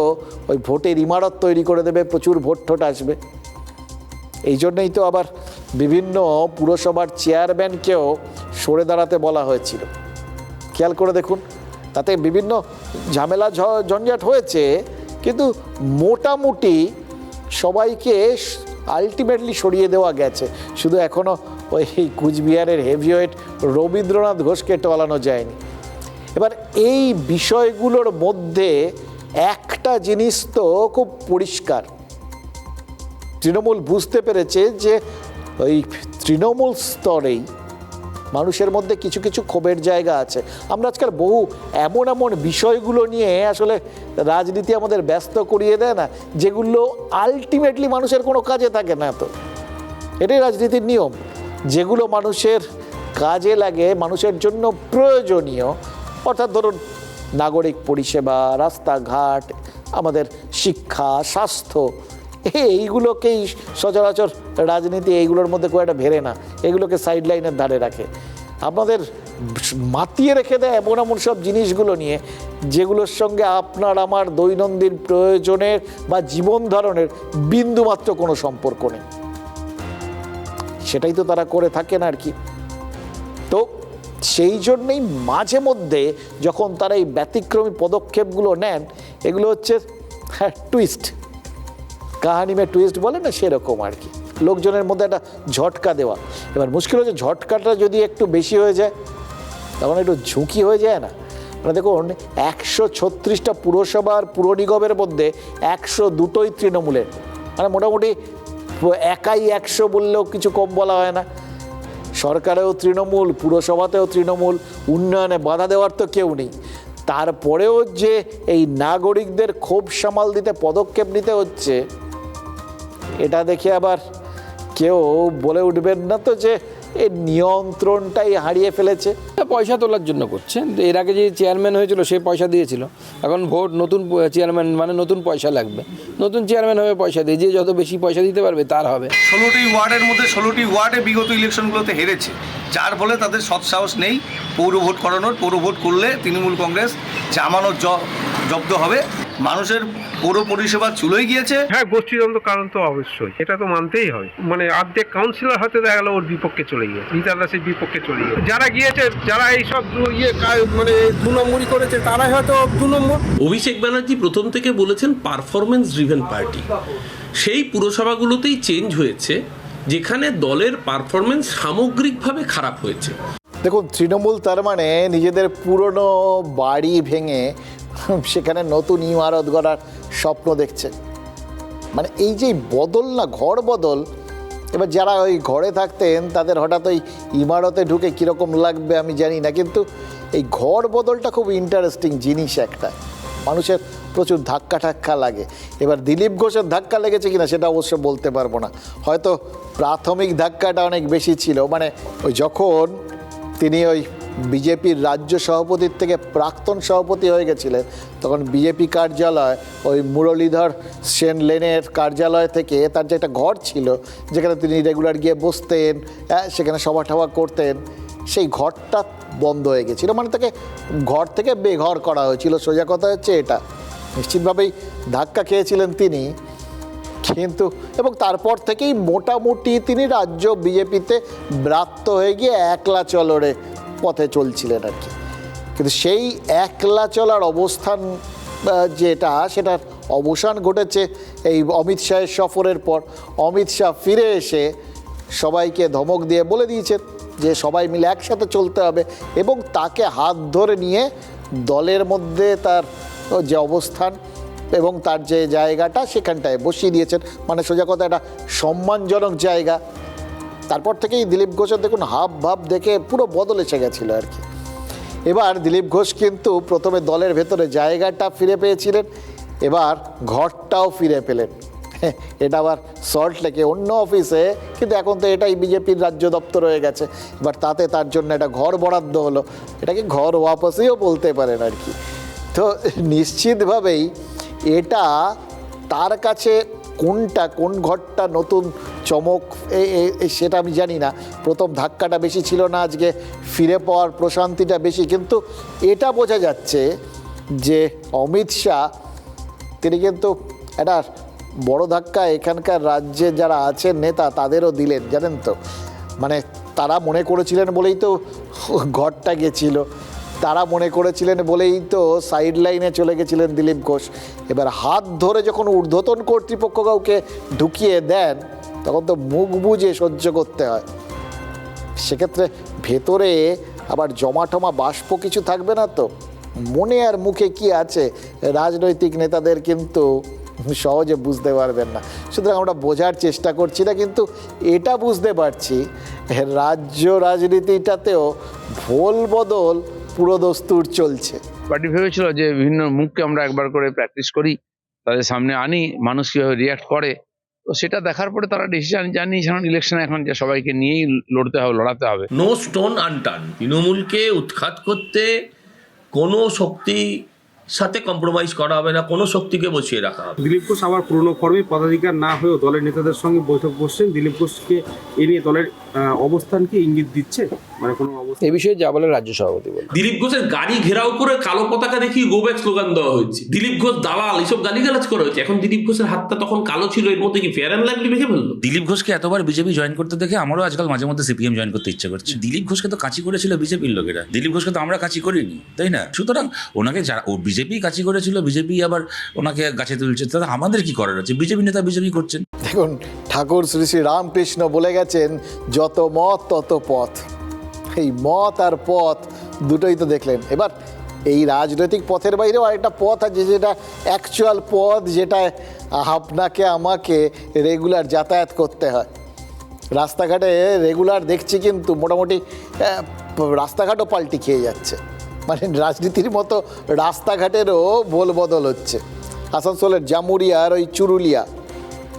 Speaker 5: ওই ভোটের ইমারত তৈরি করে দেবে, প্রচুর ভোট আসবে। এই জন্যই তো আবার বিভিন্ন পুরসভার চেয়ারম্যানকেও সরে দাঁড়াতে বলা হয়েছিল। খেয়াল করে দেখুন, তাতে বিভিন্ন ঝামেলা ঝঞ্ঝাট হয়েছে, কিন্তু মোটামুটি সবাইকে আলটিমেটলি সরিয়ে দেওয়া গেছে। শুধু এখনও ওই কুচবিহারের হেভিওয়েট রবীন্দ্রনাথ ঘোষকে টলানো যায়নি। এবার এই বিষয়গুলোর মধ্যে একটা জিনিস তো খুব পরিষ্কার, তৃণমূল বুঝতে পেরেছে যে ওই তৃণমূল স্তরেই মানুষের মধ্যে কিছু কিছু ক্ষোভের জায়গা আছে। আমরা আজকাল বহু এমন বিষয়গুলো নিয়ে আসলে রাজনীতি আমাদের ব্যস্ত করিয়ে দেয় না, যেগুলো আলটিমেটলি মানুষের কোনো কাজে থাকে না। তো এটাই রাজনীতির নিয়ম, যেগুলো মানুষের কাজে লাগে, মানুষের জন্য প্রয়োজনীয়, অর্থাৎ ধরুন নাগরিক পরিষেবা, রাস্তাঘাট, আমাদের শিক্ষা, স্বাস্থ্য, এইগুলোকেই সচরাচর রাজনীতি এইগুলোর মধ্যে খুব একটা ভেরে না, এগুলোকে সাইড লাইনের ধারে রাখে। আপনাদের মাতিয়ে রেখে দেয় এমন সব জিনিসগুলো নিয়ে, যেগুলোর সঙ্গে আপনার আমার দৈনন্দিন প্রয়োজনের বা জীবন ধারণের বিন্দুমাত্র কোনো সম্পর্ক নেই। সেটাই তো তারা করে থাকেন আর কি। তো সেই জন্যেই মাঝে মধ্যে যখন তারা এই ব্যতিক্রমী পদক্ষেপগুলো নেন, এগুলো হচ্ছে টুইস্ট, কাহানি মে টুইস্ট বলে না, সেরকম আর কি, লোকজনের মধ্যে একটা ঝটকা দেওয়া। এবার মুশকিল হচ্ছে ঝটকাটা যদি একটু বেশি হয়ে যায়, তখন একটু ঝুঁকি হয়ে যায় না। মানে দেখুন, 136টা পুরসভার পুর নিগমের মধ্যে 102টোই তৃণমূলের, মানে মোটামুটি একাই 100 বললেও কিছু কম বলা হয় না। সরকারেও তৃণমূল, পুরসভাতেও তৃণমূল, উন্নয়নে বাধা দেওয়ার তো কেউ নেই। তারপরেও যে এই নাগরিকদের ক্ষোভ সামাল দিতে পদক্ষেপ নিতে হচ্ছে, এটা দেখে আবার কেউ বলে উঠবেন না তো যে এই নিয়ন্ত্রণটাই হারিয়ে ফেলেছে।
Speaker 14: পয়সা তোলার জন্য করছে। এর আগে যে চেয়ারম্যান হয়েছিল সে পয়সা দিয়েছিল, এখন ভোট নতুন চেয়ারম্যান মানে নতুন পয়সা লাগবে, নতুন চেয়ারম্যান হবে পয়সা দিয়ে, যে যত বেশি পয়সা দিতে পারবে তার হবে।
Speaker 15: 16টি ওয়ার্ডের মধ্যে 16টি ওয়ার্ডে বিগত ইলেকশনগুলোতে হেরেছে, যার ফলে তাদের সৎসাহস নেই পৌর ভোট করানোর। পৌর ভোট করলে তৃণমূল কংগ্রেস জামানত জব্দ হবে, মানুষের পৌর পরিষেবা চুলোই গিয়েছে।
Speaker 11: হ্যাঁ, গোষ্ঠীদ্বন্দ্ব কারণ তো অবশ্যই, এটা তো মানতেই হয়। মানে অর্ধেক কাউন্সিলর হতে দেখা গেল ওর বিপক্ষে চলে গিয়েছে, রিতা দাসের বিপক্ষে চলে গিয়েছে। যারা গিয়েছে, যারা এইসব মানে 2 নম্বরই করেছে, তারাই হয়তো 2 নম্বর।
Speaker 10: অভিষেক ব্যানার্জি প্রথম থেকে বলেছেন পারফরমেন্স ড্রিভেন পার্টি। সেই পুরসভাগুলোতেই চেঞ্জ হয়েছে যেখানে দলের পারফরমেন্স সামগ্রিকভাবে খারাপ হয়েছে।
Speaker 5: দেখুন, তৃণমূল তার মানে নিজেদের পুরনো বাড়ি ভেঙে সেখানে নতুন ইমারত গড়ার স্বপ্ন দেখছে। মানে এই যে বদল না, ঘর বদল, এবার যারা ওই ঘরে থাকতেন তাদের হঠাৎ ওই ইমারতে ঢুকে কীরকম লাগবে আমি জানি না, কিন্তু এই ঘর বদলটা খুব ইন্টারেস্টিং জিনিস একটা, মানুষের প্রচুর ধাক্কা ঠাক্কা লাগে। এবার দিলীপ ঘোষের ধাক্কা লেগেছে কিনা সেটা অবশ্য বলতে পারবো না, হয়তো প্রাথমিক ধাক্কাটা অনেক বেশি ছিল। মানে ওই যখন তিনি ওই বিজেপির রাজ্য সভাপতির থেকে প্রাক্তন সভাপতি হয়ে গেছিলেন, তখন বিজেপি কার্যালয় ওই মুরলীধর সেন লেনের কার্যালয় থেকে তার যে একটা ঘর ছিল যেখানে তিনি রেগুলার গিয়ে বসতেন, সেখানে সভা টভা করতেন, সেই ঘরটা বন্ধ হয়ে গেছিলো। মানে তাকে ঘর থেকে বেঘর করা হয়েছিল, সোজা কথা হচ্ছে এটা। নিশ্চিতভাবেই ধাক্কা খেয়েছিলেন তিনি, কিন্তু এবং তারপর থেকেই মোটামুটি তিনি রাজ্য বিজেপিতে ব্রাত্য হয়ে গিয়ে একলা চলরে পথে চলছিলেন আর কি। কিন্তু সেই একলা চলার অবস্থান যেটা, সেটার অবসান ঘটেছে এই অমিত শাহের সফরের পর। অমিত শাহ ফিরে এসে সবাইকে ধমক দিয়ে বলে দিয়েছেন যে সবাই মিলে একসাথে চলতে হবে, এবং তাকে হাত ধরে নিয়ে দলের মধ্যে তার যে অবস্থান এবং তার যে জায়গাটা সেখানটায় বসিয়ে দিয়েছেন। মানে সোজা কথা একটা সম্মানজনক জায়গা। তারপর থেকেই দিলীপ ঘোষের দেখুন হাব ভাব দেখে পুরো বদল এসে গেছিলো আর কি। এবার দিলীপ ঘোষ কিন্তু প্রথমে দলের ভেতরে জায়গাটা ফিরে পেয়েছিলেন, এবার ঘরটাও ফিরে পেলেন। এটা আবার সল্ট লেকে অন্য অফিসে, কিন্তু এখন তো এটাই বিজেপির রাজ্য দপ্তর হয়ে গেছে। এবার তাতে তার জন্য একটা ঘর বরাদ্দ হলো, এটাকে ঘর ওয়াপসিও বলতে পারেন আর কি। তো নিশ্চিতভাবেই এটা তার কাছে কোন ঘরটা নতুন চমক সেটা আমি জানি না। প্রথম ধাক্কাটা বেশি ছিল না, আজকে ফিরে পাওয়ার প্রশান্তিটা বেশি, কিন্তু এটা বোঝা যাচ্ছে যে অমিত শাহ তিনি কিন্তু একটা বড় ধাক্কা এখানকার রাজ্যে যারা আছেন নেতা তাদেরও দিলেন, জানেন তো। মানে তারা মনে করেছিলেন বলেই তো ঘরটা গেছিল, তারা মনে করেছিলেন বলেই তো সাইড লাইনে চলে গেছিলেন দিলীপ ঘোষ। এবার হাত ধরে যখন ঊর্ধ্বতন কর্তৃপক্ষ কাউকে ঢুকিয়ে দেন, তখন তো মুখ বুঝে সহ্য করতে হয়। সেক্ষেত্রে ভেতরে আবার জমাটমা বাষ্প কিছু থাকবে না তো, মনে আর মুখে কি আছে রাজনৈতিক নেতাদের কিন্তু সহজে বুঝতে পারবেন না। সুতরাং আমরা বোঝার চেষ্টা করছি না, কিন্তু এটা বুঝতে পারছি রাজ্য রাজনীতিটাতেও ভোল বদল পুরো দস্তুর চলছে।
Speaker 16: পার্টি ভেবেছিল যে বিভিন্ন মুখকে আমরা একবার করে প্র্যাকটিস করি, তাদের সামনে আনি, মানুষ কীভাবে রিয়াক্ট করে, তো সেটা দেখার পরে তারা ডিসিশন জানিয়েছেন ইলেকশন এখন যে সবাইকে নিয়েই লড়াতে হবে।
Speaker 10: No stone unturned. তৃণমূলকে উৎখাত করতে কোনো শক্তি সাথে কম্প্রোমাইজ করা হবে না, কোনো শক্তিকে বসিয়ে রাখা হবে।
Speaker 11: দিলীপ ঘোষ আবার পুরনো ফর্মে পদাধিকার না হয়েও দলের নেতাদের সঙ্গে বৈঠক বসছেন। দিলীপ ঘোষকে এ নিয়ে দলের অবস্থানকে ইঙ্গিত দিচ্ছে, মানে কোনো
Speaker 14: এই বিষয়ে যা বলে রাজ্য সভাপতি বলে।
Speaker 10: দিলীপ ঘোষের গাড়ি ঘেরাও করে কালো পতাকা দেখিয়ে গো ব্যাক স্লোগান দেওয়া হয়েছে, দিলীপ ঘোষ দালাল, এইসব গালিগালাজ করা হয়েছে। এখন দিলীপ ঘোষের হাতটা তখন কালো ছিল, এর মধ্যে কি ফেয়ার অ্যান্ড লাভলি বেঁচে ফেললো?
Speaker 13: দিলীপ ঘোষকে এতবার বিজেপি জয়েন করতে দেখে আমারও আজকাল মাঝে মধ্যে সিপিএম জয়েন করতে ইচ্ছে করছে। দিলীপ ঘোষকে তো কাঁচি করেছিল বিজেপির লোকেরা, দিলীপ ঘোষকে তো আমরা কাঁচি করিনি, তাই না? সুতরাং ওনাকে যারা বিজেপি কাঁচি করেছিল, বিজেপি আবার ওনাকে গাছে তুলছে, তাহলে আমাদের কি করার আছে? বিজেপি নেতা বিজেপি করছেন।
Speaker 5: দেখুন, ঠাকুর শ্রী শ্রী রামকৃষ্ণ বলে গেছেন যত মত তত পথ। এই মত আর পথ দুটোই তো দেখলেন। এবার এই রাজনৈতিক পথের বাইরেও আরেকটা পথ আছে, যেটা অ্যাকচুয়াল পথ, যেটা আপনাকে আমাকে রেগুলার যাতায়াত করতে হয়। রাস্তাঘাটে রেগুলার দেখছি কিন্তু মোটামুটি রাস্তাঘাটও পাল্টি খেয়ে যাচ্ছে। মানে রাজনীতির মতো রাস্তাঘাটেরও ভোল বদল হচ্ছে। আসানসোলের জামুরিয়ার ওই চুরুলিয়া,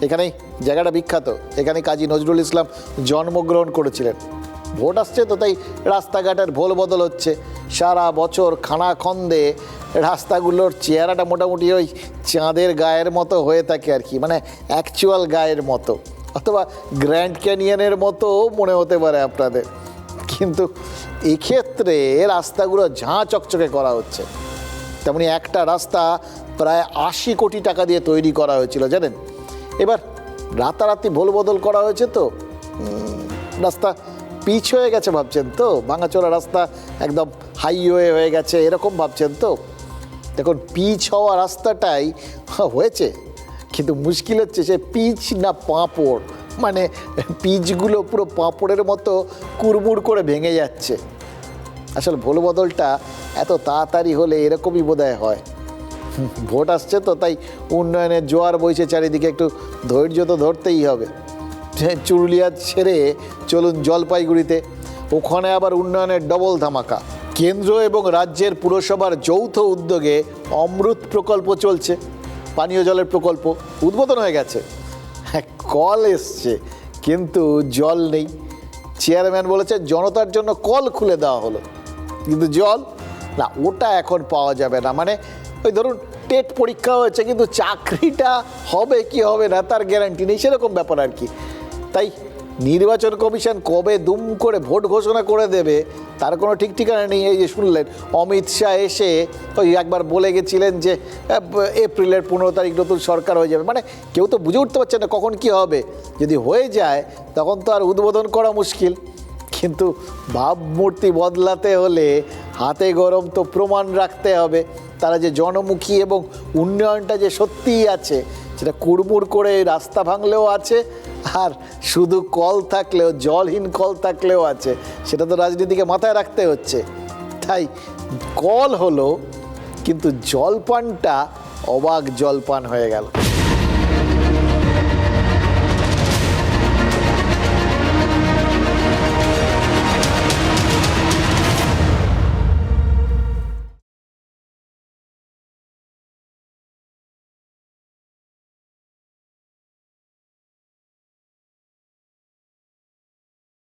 Speaker 5: এখানেই জায়গাটা বিখ্যাত, এখানে কাজী নজরুল ইসলাম জন্মগ্রহণ করেছিলেন। ভোট আসছে তো তাই রাস্তাঘাটের ভোল বদল হচ্ছে। সারা বছর খানাখন্দে রাস্তাগুলোর চেহারাটা মোটামুটি ওই চাঁদের গায়ের মতো হয়ে থাকে আর কি, মানে অ্যাকচুয়াল গায়ের মতো, অথবা গ্র্যান্ড ক্যানিয়নের মতো মনে হতে পারে আপনাদের। কিন্তু এক্ষেত্রে রাস্তাগুলো ঝাঁ চকচকে করা হচ্ছে। তেমনি একটা রাস্তা প্রায় 80 কোটি টাকা দিয়ে তৈরি করা হয়েছিল জানেন। এবার রাতারাতি ভোল বদল করা হয়েছে তো রাস্তা পিচ হয়ে গেছে ভাবছেন তো, ভাঙাচোরা রাস্তা একদম হাইওয়ে হয়ে গেছে এরকম ভাবছেন তো। দেখুন, পিচ হওয়া রাস্তাটাই হয়েছে, কিন্তু মুশকিল হচ্ছে সে পিচ না পাঁপড়, মানে পিচগুলো পুরো পাঁপড়ের মতো কুড়মুড় করে ভেঙে যাচ্ছে। আসলে ভোল বদলটা এত তাড়াতাড়ি হলে এরকমই বোধহয় হয়। ভোট আসছে তো তাই উন্নয়নের জোয়ার বইছে চারিদিকে, একটু ধৈর্য তো ধরতেই হবে। চুরুলিয়া ছেড়ে চলুন জলপাইগুড়িতে, ওখানে আবার উন্নয়নের ডবল ধামাকা। কেন্দ্র এবং রাজ্যের পুরসভার যৌথ উদ্যোগে অমৃত প্রকল্প চলছে, পানীয় জলের প্রকল্প উদ্বোধন হয়ে গেছে। হ্যাঁ, কল এসছে কিন্তু জল নেই। চেয়ারম্যান বলেছে জনতার জন্য কল খুলে দেওয়া হলো, কিন্তু জল না, ওটা এখন পাওয়া যাবে না। মানে ওই ধরুন টেট পরীক্ষা হয়েছে কিন্তু চাকরিটা হবে কি হবে না তার গ্যারান্টি নেই, সেরকম ব্যাপার আর কি। তাই নির্বাচন কমিশন কবে দুম করে ভোট ঘোষণা করে দেবে তার কোনো ঠিক ঠিকানা নেই। এই যে শুনলেন অমিত শাহ এসে ওই একবার বলে গেছিলেন যে এপ্রিলের 15 তারিখ নতুন সরকার হয়ে যাবে, মানে কেউ তো বুঝে উঠতে পারছে না কখন কি হবে। যদি হয়ে যায় তখন তো আর উদ্বোধন করা মুশকিল। কিন্তু ভাবমূর্তি বদলাতে হলে হাতে গরম তো প্রমাণ রাখতে হবে। তারা যে জনমুখী এবং উন্নয়নটা যে সত্যিই আছে, সেটা কুড়মুড় করে রাস্তা ভাঙলেও আছে, আর শুধু কল থাকলেও, জলহীন কল থাকলেও আছে। সেটা তো রাজনীতিকে মাথায় রাখতে হচ্ছে। তাই কল হলো কিন্তু জলপানটা অবাক জলপান হয়ে গেল।